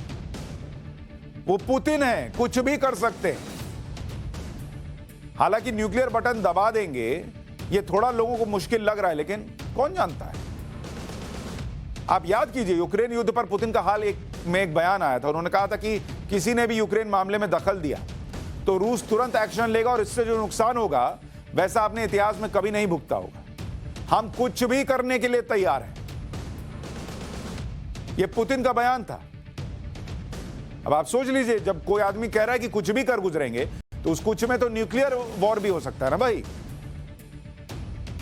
वो पुतिन है, कुछ भी कर सकते हैं। हालांकि न्यूक्लियर बटन दबा देंगे ये थोड़ा लोगों को मुश्किल लग रहा है, लेकिन कौन जानता है। आप याद कीजिए, यूक्रेन युद्ध पर पुतिन का हाल में एक बयान आया था। उन्होंने कहा था कि किसी ने भी यूक्रेन मामले में दखल दिया तो रूस तुरंत एक्शन लेगा और इससे जो नुकसान होगा वैसा आपने इतिहास में कभी नहीं भुगता होगा। हम कुछ भी करने के लिए तैयार हैं। यह पुतिन का बयान था। अब आप सोच लीजिए, जब कोई आदमी कह रहा है कि कुछ भी कर गुजरेंगे, तो उस कुछ में तो न्यूक्लियर वॉर भी हो सकता है ना भाई।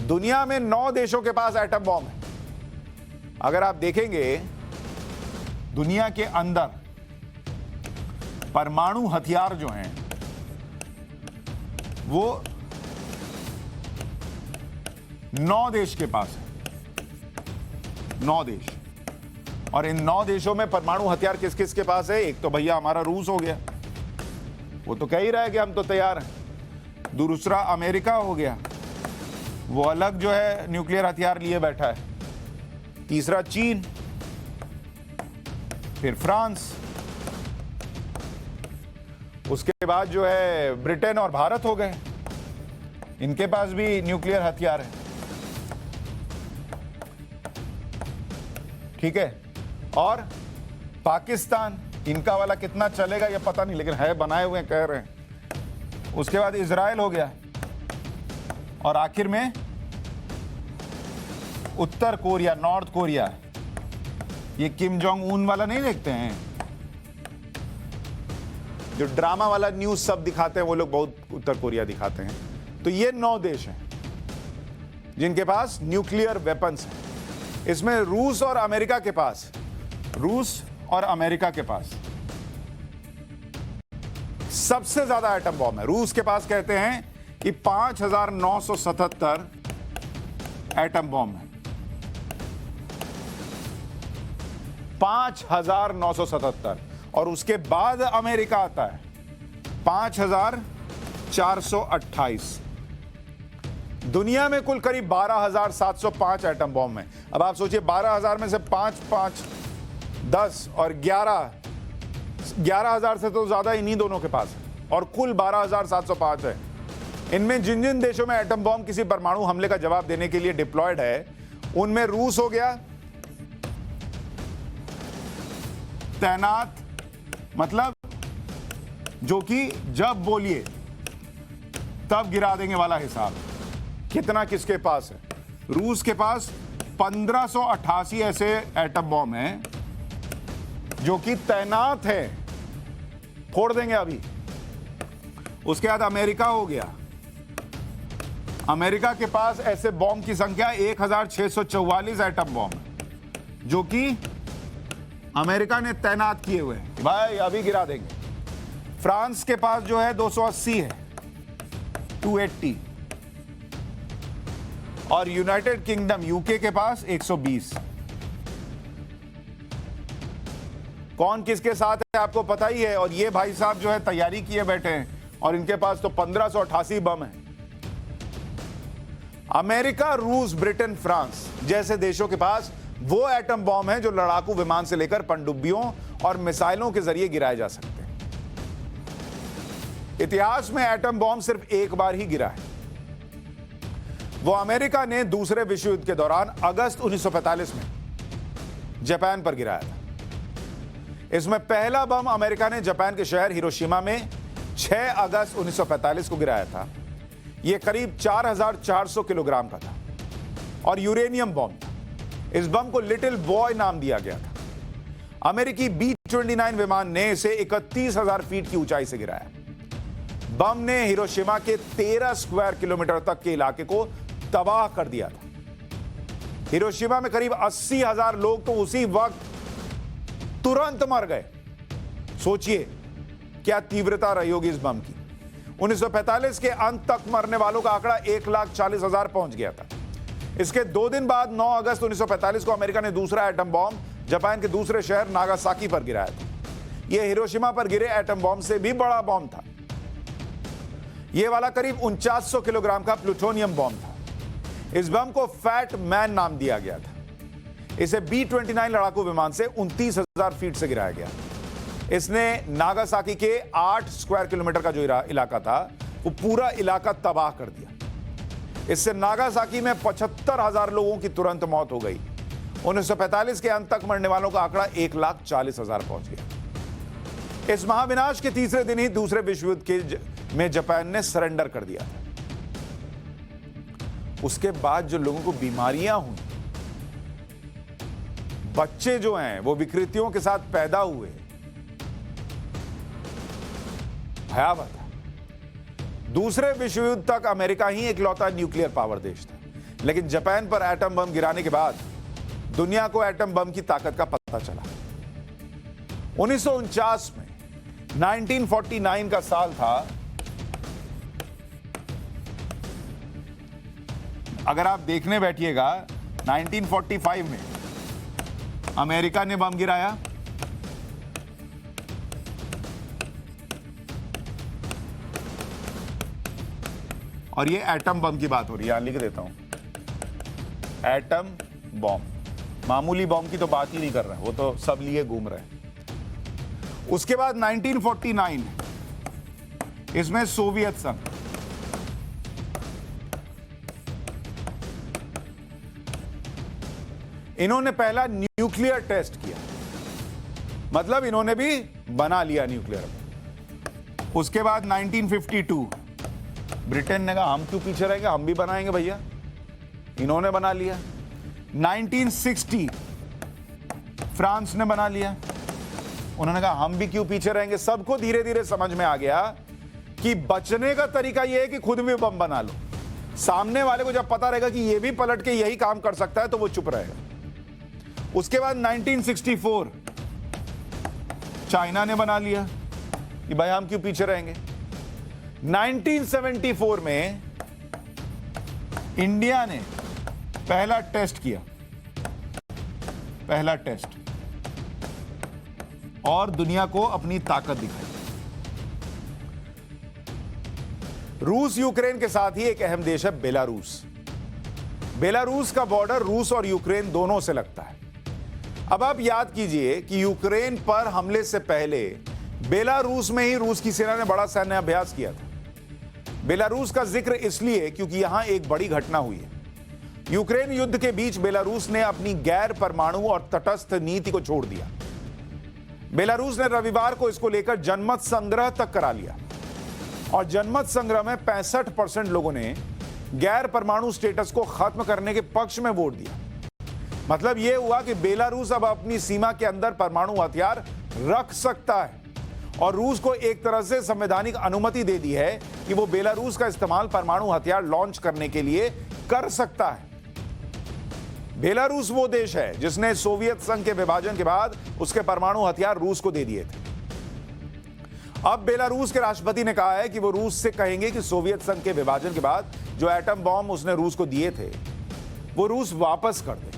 दुनिया में 9 देशों के पास एटम बॉम्ब है। अगर आप देखेंगे दुनिया के अंदर परमाणु हथियार जो हैं वो 9 देश के पास है। 9 देश। और इन 9 देशों में परमाणु हथियार किस किस के पास है? एक तो भैया हमारा रूस हो गया, वो तो कह ही रहा है कि हम तो तैयार हैं। दूसरा अमेरिका हो गया, वो अलग जो है न्यूक्लियर हथियार लिए बैठा है। तीसरा चीन, फिर फ्रांस, उसके बाद जो है ब्रिटेन और भारत हो गए, इनके पास भी न्यूक्लियर हथियार है। ठीक है, और पाकिस्तान, इनका वाला कितना चलेगा ये पता नहीं, लेकिन है, बनाए हुए कह रहे हैं। उसके बाद इजराइल हो गया, और आखिर में उत्तर कोरिया, नॉर्थ कोरिया। ये किम जोंग उन वाला नहीं देखते हैं, जो ड्रामा वाला न्यूज सब दिखाते हैं, वो लोग बहुत उत्तर कोरिया दिखाते हैं। तो ये 9 देश हैं जिनके पास न्यूक्लियर वेपन्स हैं। इसमें रूस और अमेरिका के पास, रूस और अमेरिका के पास सबसे ज्यादा एटम बॉम्ब है। रूस के पास कहते हैं कि 5,977 एटम बॉम्ब है, 5,977। और उसके बाद अमेरिका आता है 5,428। दुनिया में कुल करीब 12,705 एटम बॉम्ब हैं। अब आप सोचिए 12,000 में से 5, 10 और 11,000 से तो ज्यादा इन्हीं दोनों के पास है, और कुल 12,705 है। इनमें जिन जिन देशों में एटम बॉम्ब किसी परमाणु हमले का जवाब देने के लिए डिप्लॉयड है, उनमें रूस हो गया तैनात, मतलब जो कि जब बोलिए तब गिरा देंगे वाला हिसाब। कितना किसके पास है? रूस के पास 1588 ऐसे एटम बॉम्ब हैं जो कि तैनात है, फोड़ देंगे अभी। उसके बाद अमेरिका हो गया, अमेरिका के पास ऐसे बॉम्ब की संख्या 1644 एटम बॉम्ब है जो कि अमेरिका ने तैनात किए हुए हैं, भाई अभी गिरा देंगे। फ्रांस के पास जो है 280 है, 280। और यूनाइटेड किंगडम, यूके के पास 120। कौन किसके साथ है आपको पता ही है। और ये भाई साहब जो है तैयारी किए बैठे हैं, और इनके पास तो 1588 बम है। अमेरिका, रूस, ब्रिटेन, फ्रांस जैसे देशों के पास वो एटम बॉम्ब हैं जो लड़ाकू विमान से लेकर पनडुब्बियों और मिसाइलों के जरिए गिराए जा सकते हैं। इतिहास में एटम बॉम्ब सिर्फ एक बार ही गिरा है। वो अमेरिका ने दूसरे विश्व युद्ध के दौरान अगस्त 1945 में जापान पर गिराया था। इसमें पहला बम अमेरिका ने जापान के शहर हिरोशिमा में 6 अगस्त 1945 को गिराया था। यह करीब 4,400 किलोग्राम का था और यूरेनियम बम था। इस बम को लिटिल बॉय नाम दिया गया था। अमेरिकी B-29 विमान ने इसे 31,000 फीट की ऊंचाई से गिराया। बम ने हिरोशिमा के 13 स्क्वायर किलोमीटर तक के इलाके को तबाह कर दिया था। हिरोशिमा में करीब 80,000 लोग तो उसी वक्त तुरंत मर गए। सोचिए क्या तीव्रता रही होगी इस बम की। 1945 के अंत तक मरने वालों का आंकड़ा 1,40,000 पहुंच गया था। इसके 2 दिन बाद 9 अगस्त 1945 को अमेरिका ने दूसरा एटम बॉम्ब जापान के दूसरे शहर नागासाकी पर गिराया था। यह हिरोशिमा पर गिरे एटम बॉम्ब से भी बड़ा बॉम्ब था। यह वाला करीब 4900 किलोग्राम का प्लूटोनियम बॉम्ब था। इस बम को फैट मैन नाम दिया गया था। इसे B-29 लड़ाकू विमान से 29,000 फीट से गिराया गया। इसने नागासाकी के 8 स्क्वायर किलोमीटर का जो इलाका था वो पूरा इलाका तबाह कर दिया। इससे नागासाकी में 75,000 लोगों की तुरंत मौत हो गई। 1945 के अंत तक मरने वालों का आंकड़ा 1,40,000 पहुंच गया। इस महाविनाश के तीसरे दिन ही दूसरे विश्व युद्ध में जापान ने सरेंडर कर दिया था। उसके बाद जो लोगों को बीमारियां हुई, बच्चे जो हैं वो विकृतियों के साथ पैदा हुए, भयावह था। दूसरे विश्व युद्ध तक अमेरिका ही इकलौता न्यूक्लियर पावर देश था, लेकिन जापान पर एटम बम गिराने के बाद दुनिया को एटम बम की ताकत का पता चला। 1949 में 1949 का साल था। अगर आप देखने बैठिएगा 1945 में अमेरिका ने बम गिराया, और ये एटम बम की बात हो रही है। यहां लिख देता हूं, एटम बम। मामूली बम की तो बात ही नहीं कर रहे हैं, वो तो सब लिए घूम रहे हैं। उसके बाद 1949 इसमें सोवियत संघ, इन्होंने पहला न्यूक्लियर टेस्ट किया, मतलब इन्होंने भी बना लिया न्यूक्लियर। उसके बाद 1952 ब्रिटेन ने कहा हम क्यों पीछे रहेंगे, हम भी बनाएंगे भैया, इन्होंने बना लिया। 1960 फ्रांस ने बना लिया, उन्होंने कहा हम भी क्यों पीछे रहेंगे। सबको धीरे धीरे समझ में आ गया कि बचने का तरीका यह है कि खुद भी बम बना लो। सामने वाले को जब पता रहेगा कि यह भी पलट के यही काम कर सकता है तो वो चुप रहेगा। उसके बाद 1964 चाइना ने बना लिया कि भाई हम क्यों पीछे रहेंगे। 1974 में इंडिया ने पहला टेस्ट किया, पहला टेस्ट, और दुनिया को अपनी ताकत दिखाई। रूस यूक्रेन के साथ ही एक अहम देश है बेलारूस। बेलारूस का बॉर्डर रूस और यूक्रेन दोनों से लगता है। अब आप याद कीजिए कि यूक्रेन पर हमले से पहले बेलारूस में ही रूस की सेना ने बड़ा सैन्य अभ्यास किया था। बेलारूस का जिक्र इसलिए क्योंकि यहां एक बड़ी घटना हुई है। यूक्रेन युद्ध के बीच बेलारूस ने अपनी गैर परमाणु और तटस्थ नीति को छोड़ दिया। बेलारूस ने रविवार को इसको लेकर जनमत संग्रह तक करा लिया और जनमत संग्रह में 65% लोगों ने गैर परमाणु स्टेटस को खत्म करने के पक्ष में वोट दिया। मतलब यह हुआ कि बेलारूस अब अपनी सीमा के अंदर परमाणु हथियार रख सकता है और रूस को एक तरह से संवैधानिक अनुमति दे दी है कि वो बेलारूस का इस्तेमाल परमाणु हथियार लॉन्च करने के लिए कर सकता है। बेलारूस वो देश है जिसने सोवियत संघ के विभाजन के बाद उसके परमाणु हथियार रूस को दे दिए थे। अब बेलारूस के राष्ट्रपति ने कहा है कि वो रूस से कहेंगे कि सोवियत संघ के विभाजन के बाद जो एटम बॉम्ब उसने रूस को दिए थे वो रूस वापस कर दे।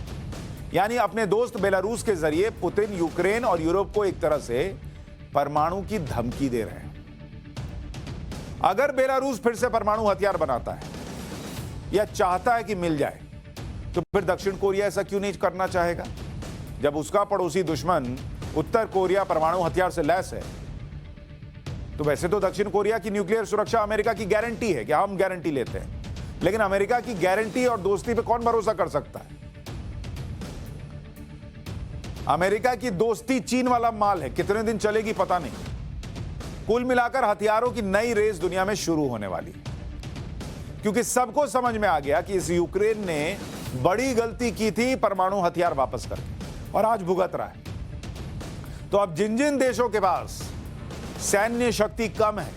यानी अपने दोस्त बेलारूस के जरिए पुतिन यूक्रेन और यूरोप को एक तरह से परमाणु की धमकी दे रहे हैं। अगर बेलारूस फिर से परमाणु हथियार बनाता है या चाहता है कि मिल जाए तो फिर दक्षिण कोरिया ऐसा क्यों नहीं करना चाहेगा। जब उसका पड़ोसी दुश्मन उत्तर कोरिया परमाणु हथियार से लैस है तो वैसे तो दक्षिण कोरिया की न्यूक्लियर सुरक्षा अमेरिका की गारंटी है कि हम गारंटी लेते हैं, लेकिन अमेरिका की गारंटी और दोस्ती पे कौन भरोसा कर सकता है। अमेरिका की दोस्ती चीन वाला माल है, कितने दिन चलेगी पता नहीं। कुल मिलाकर हथियारों की नई रेस दुनिया में शुरू होने वाली है क्योंकि सबको समझ में आ गया कि इस यूक्रेन ने बड़ी गलती की थी परमाणु हथियार वापस करके और आज भुगत रहा है। तो अब जिन जिन देशों के पास सैन्य शक्ति कम है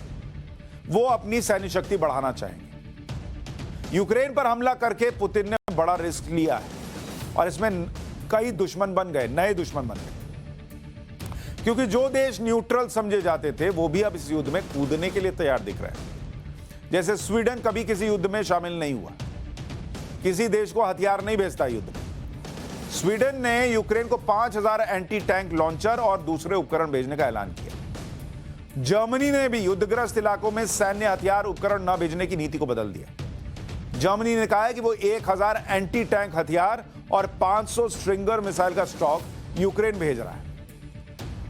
वो अपनी सैन्य शक्ति बढ़ाना चाहेंगे। यूक्रेन पर हमला करके पुतिन ने बड़ा रिस्क लिया है और इसमें कई दुश्मन बन गए, नए दुश्मन बन गए, क्योंकि जो देश न्यूट्रल समझे जाते थे वो भी अब इस युद्ध में कूदने के लिए तैयार दिख रहे हैं। जैसे स्वीडन कभी किसी युद्ध में शामिल नहीं हुआ, किसी देश को हथियार नहीं भेजता युद्ध में। स्वीडन ने यूक्रेन को 5000 एंटी टैंक लॉन्चर और दूसरे उपकरण भेजने का ऐलान किया। जर्मनी ने भी युद्धग्रस्त इलाकों में सैन्य हथियार उपकरण न भेजने की नीति को बदल दिया। जर्मनी ने कहा है कि वो 1000 एंटी टैंक हथियार और 500 स्ट्रिंगर मिसाइल का स्टॉक यूक्रेन भेज रहा है।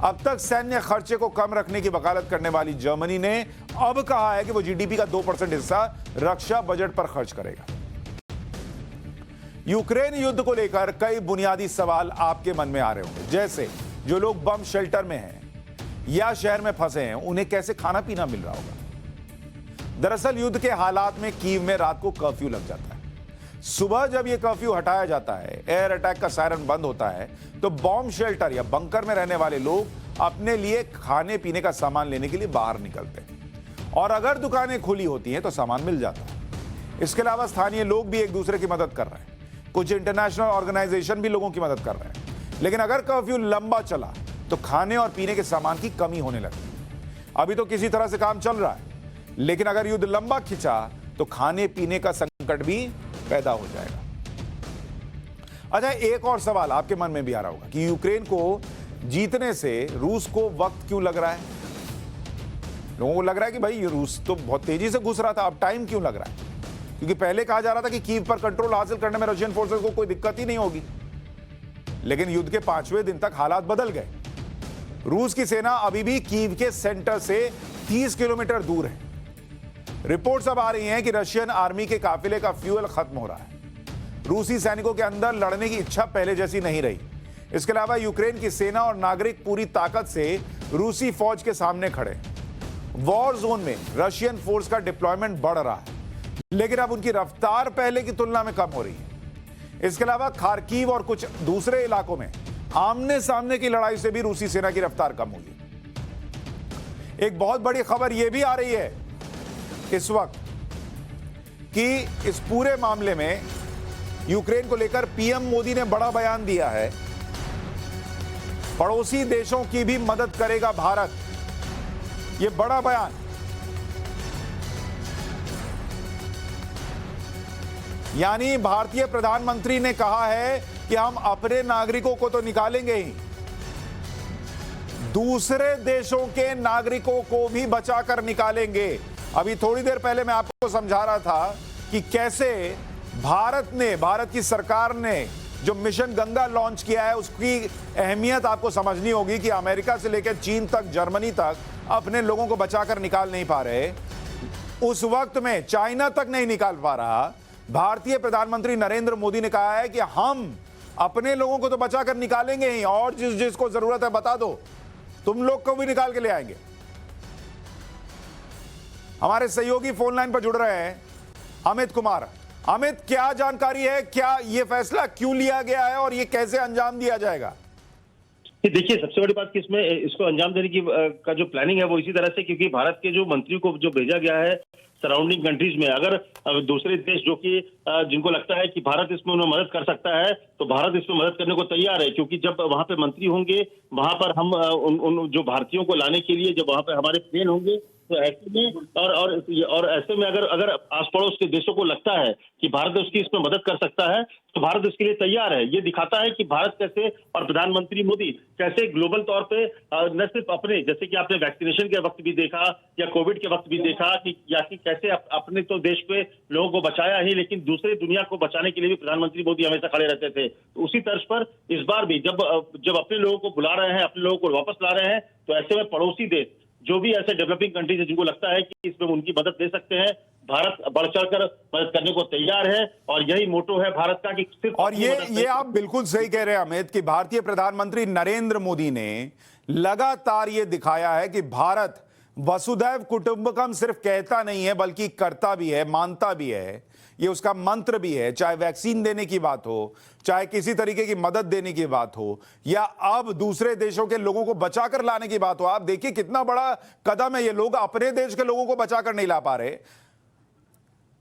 अब तक सैन्य खर्चे को कम रखने की वकालत करने वाली जर्मनी ने अब कहा है कि वो जीडीपी का 2% हिस्सा रक्षा बजट पर खर्च करेगा। यूक्रेन युद्ध को लेकर कई बुनियादी सवाल आपके मन में आ रहे होंगे, जैसे जो लोग बम शेल्टर में हैं या शहर में फंसे हैं उन्हें कैसे खाना पीना मिल रहा होगा। दरअसल युद्ध के हालात में कीव में रात को कर्फ्यू लग जाता है। सुबह जब यह कर्फ्यू हटाया जाता है, एयर अटैक का सायरन बंद होता है, तो बॉम्ब शेल्टर या बंकर में रहने वाले लोग अपने लिए खाने पीने का सामान लेने के लिए बाहर निकलते हैं और अगर दुकानें खुली होती हैं तो सामान मिल जाता है। इसके अलावा स्थानीय लोग भी एक दूसरे की मदद कर रहे हैं, कुछ इंटरनेशनल ऑर्गेनाइजेशन भी लोगों की मदद कर रहे हैं। लेकिन अगर कर्फ्यू लंबा चला तो खाने और पीने के सामान की कमी होने लगती है। अभी तो किसी तरह से काम चल रहा है, लेकिन अगर युद्ध लंबा खिंचा तो खाने पीने का संकट भी पैदा हो जाएगा। अच्छा, एक और सवाल आपके मन में भी आ रहा होगा कि यूक्रेन को जीतने से रूस को वक्त क्यों लग रहा है। लोगों को लग रहा है कि भाई ये रूस तो बहुत तेजी से घुस रहा था, अब टाइम क्यों लग रहा है। क्योंकि पहले कहा जा रहा था कि कीव पर कंट्रोल हासिल करने में रशियन फोर्सेस को कोई दिक्कत ही नहीं होगी, लेकिन युद्ध के 5वें दिन तक हालात बदल गए। रूस की सेना अभी भी कीव के सेंटर से 30 किलोमीटर दूर है रिपोर्ट्स अब आ रही हैं कि रशियन आर्मी के काफिले का फ्यूल खत्म हो रहा है। रूसी सैनिकों के अंदर लड़ने की इच्छा पहले जैसी नहीं रही। इसके अलावा यूक्रेन की सेना और नागरिक पूरी ताकत से रूसी फौज के सामने खड़े। वॉर जोन में रशियन फोर्स का डिप्लॉयमेंट बढ़ रहा है, लेकिन अब उनकी रफ्तार पहले की तुलना में कम हो रही है। इसके अलावा खार्किव और कुछ दूसरे इलाकों में आमने सामने की लड़ाई से भी रूसी सेना की रफ्तार कम हुई है। एक बहुत बड़ी खबर यह भी आ रही है इस वक्त कि इस पूरे मामले में यूक्रेन को लेकर पीएम मोदी ने बड़ा बयान दिया है। पड़ोसी देशों की भी मदद करेगा भारत, यह बड़ा बयान। यानी भारतीय प्रधानमंत्री ने कहा है कि हम अपने नागरिकों को तो निकालेंगे ही, दूसरे देशों के नागरिकों को भी बचाकर निकालेंगे। अभी थोड़ी देर पहले मैं आपको समझा रहा था कि कैसे भारत की सरकार ने जो मिशन गंगा लॉन्च किया है उसकी अहमियत आपको समझनी होगी कि अमेरिका से लेकर चीन तक, जर्मनी तक अपने लोगों को बचाकर निकाल नहीं पा रहे। उस वक्त में चाइना तक नहीं निकाल पा रहा। भारतीय प्रधानमंत्री नरेंद्र मोदी ने कहा है कि हम अपने लोगों को तो बचाकर निकालेंगे ही, और जिसको जरूरत है बता दो, तुम लोग को भी निकाल के ले आएंगे। हमारे सहयोगी फोन लाइन पर जुड़ रहे हैं अमित कुमार। अमित, क्या जानकारी है, क्या यह फैसला क्यों लिया गया है और यह कैसे अंजाम दिया जाएगा? देखिए, सबसे बड़ी बात कि इसमें इसको अंजाम देने की का जो प्लानिंग है वो इसी तरह से, क्योंकि भारत के जो मंत्री को जो भेजा गया है सराउंडिंग कंट्रीज में, अगर दूसरे देश जो कि जिनको लगता है कि भारत इसमें उन्हें मदद कर सकता है तो भारत इसमें मदद करने को तैयार है। क्योंकि जब वहां पे मंत्री होंगे, वहां पर हम उन जो भारतीयों को लाने के लिए जब वहां पे हमारे प्लेन होंगे, तो ऐसे में और ऐसे में अगर आस पड़ोस के देशों को लगता है कि भारत उसकी इसमें मदद कर सकता है तो भारत इसके लिए तैयार है। ये दिखाता है कि भारत कैसे, और प्रधानमंत्री मोदी कैसे ग्लोबल तौर पे न सिर्फ अपने, जैसे कि आपने वैक्सीनेशन के वक्त भी देखा या कोविड के वक्त भी देखा कि कैसे अपने तो देश पे लोगों को बचाया ही, लेकिन दूसरे दुनिया को बचाने के लिए भी प्रधानमंत्री मोदी हमेशा खड़े रहते थे। तो उसी तर्ज पर इस बार भी जब अपने लोगों को बुला रहे हैं, अपने लोगों को वापस ला रहे हैं, तो ऐसे में पड़ोसी देश जो भी ऐसे डेवलपिंग कंट्रीज है जिनको लगता है कि इसमें उनकी मदद दे सकते हैं, भारत बढ़ चढ़कर मदद करने को तैयार है। और यही मोटो है भारत का कि सिर्फ, और ये आप बिल्कुल सही कह रहे हैं अमित कि भारतीय प्रधानमंत्री नरेंद्र मोदी ने लगातार ये दिखाया है कि भारत वसुधैव कुटुंबकम सिर्फ कहता नहीं है बल्कि करता भी है, मानता भी है। ये उसका मंत्र भी है, चाहे वैक्सीन देने की बात हो, चाहे किसी तरीके की मदद देने की बात हो, या अब दूसरे देशों के लोगों को बचाकर लाने की बात हो। आप देखिए कितना बड़ा कदम है ये। लोग अपने देश के लोगों को बचाकर नहीं ला पा रहे,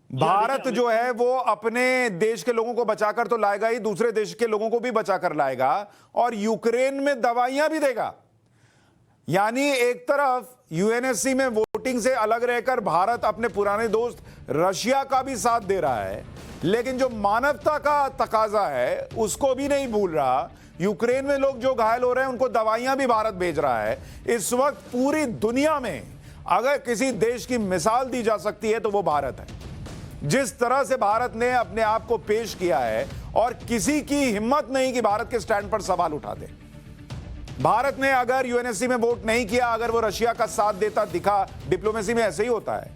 भारत जो है वो अपने देश के लोगों को बचाकर तो लाएगा ही, दूसरे देश के लोगों को भी बचाकर लाएगा और यूक्रेन में दवाइयां भी देगा। यानी एक तरफ यूएनएससी में वोटिंग से अलग रहकर भारत अपने पुराने दोस्त रशिया का भी साथ दे रहा है, लेकिन जो मानवता का तकाजा है उसको भी नहीं भूल रहा। यूक्रेन में लोग जो घायल हो रहे हैं उनको दवाइयां भी भारत भेज रहा है। इस वक्त पूरी दुनिया में अगर किसी देश की मिसाल दी जा सकती है तो वो भारत है। जिस तरह से भारत ने अपने आप को पेश किया है, और किसी की हिम्मत नहीं कि भारत के स्टैंड पर सवाल उठा दे। भारत ने अगर यूएनएससी में वोट नहीं किया, अगर वो रशिया का साथ देता दिखा, डिप्लोमेसी में ऐसे ही होता है,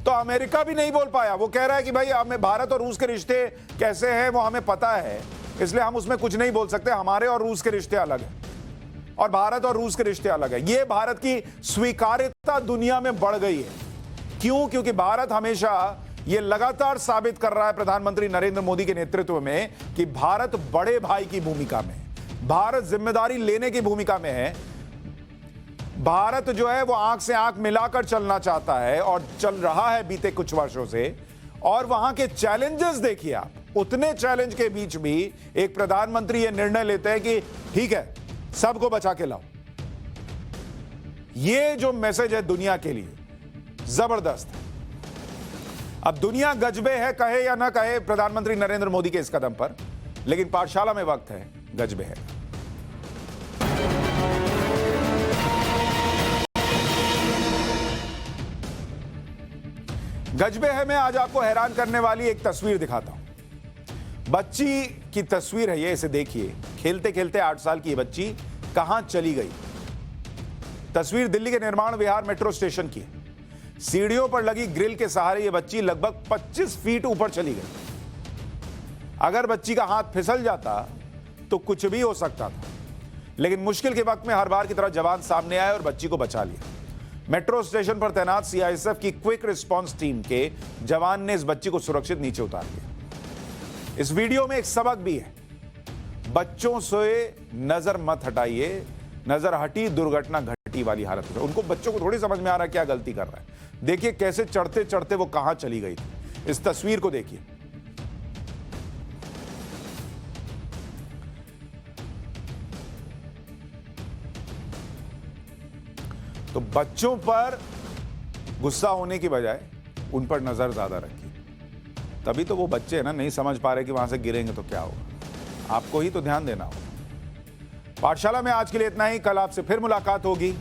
तो अमेरिका भी नहीं बोल पाया। वो कह रहा है कि भाई हमें भारत और रूस के रिश्ते कैसे हैं वो हमें पता है, इसलिए हम उसमें कुछ नहीं बोल सकते। हमारे और रूस के रिश्ते अलग हैं और भारत और रूस के रिश्ते अलग है। ये भारत की स्वीकार्यता दुनिया में बढ़ गई है। क्यों? क्योंकि भारत हमेशा ये लगातार साबित कर रहा है प्रधानमंत्री नरेंद्र मोदी के नेतृत्व में कि भारत बड़े भाई की भूमिका में, भारत जिम्मेदारी लेने की भूमिका में है। भारत जो है वो आंख से आंख मिलाकर चलना चाहता है और चल रहा है बीते कुछ वर्षों से। और वहां के चैलेंजेस देखिए आप, उतने चैलेंज के बीच भी एक प्रधानमंत्री ये निर्णय लेते हैं कि ठीक है, सबको बचा के लाओ। ये जो मैसेज है दुनिया के लिए जबरदस्त है। अब दुनिया गजबे है, कहे या ना कहे प्रधानमंत्री नरेंद्र मोदी के इस कदम पर, लेकिन पाठशाला में वक्त है गजबे है। गजबे है में आज आपको हैरान करने वाली एक तस्वीर दिखाता हूं। बच्ची की तस्वीर है ये, इसे देखिए। खेलते खेलते 8 साल की बच्ची कहां चली गई। तस्वीर दिल्ली के निर्माण विहार मेट्रो स्टेशन की है। सीढ़ियों पर लगी ग्रिल के सहारे ये बच्ची लगभग 25 फीट ऊपर चली गई। अगर बच्ची का हाथ फिसल जाता तो कुछ भी हो सकता था, लेकिन मुश्किल के वक्त में हर बार की तरह जवान सामने आए और बच्ची को बचा लिया। मेट्रो स्टेशन पर तैनात सीआईएसएफ की क्विक रिस्पांस टीम के जवान ने इस बच्ची को सुरक्षित नीचे उतार लिया। इस वीडियो में एक सबक भी है, बच्चों से नजर मत हटाइए, नजर हटी दुर्घटना घटी वाली हालत है। उनको बच्चों को थोड़ी समझ में आ रहा है क्या गलती कर रहा है। देखिए कैसे चढ़ते चढ़ते वो कहां चली गई थी। इस तस्वीर को देखिए। तो बच्चों पर गुस्सा होने की बजाय उन पर नजर ज्यादा रखिए। तभी तो वो बच्चे है ना, नहीं समझ पा रहे कि वहां से गिरेंगे तो क्या होगा। आपको ही तो ध्यान देना होगा। पाठशाला में आज के लिए इतना ही। कल आपसे फिर मुलाकात होगी।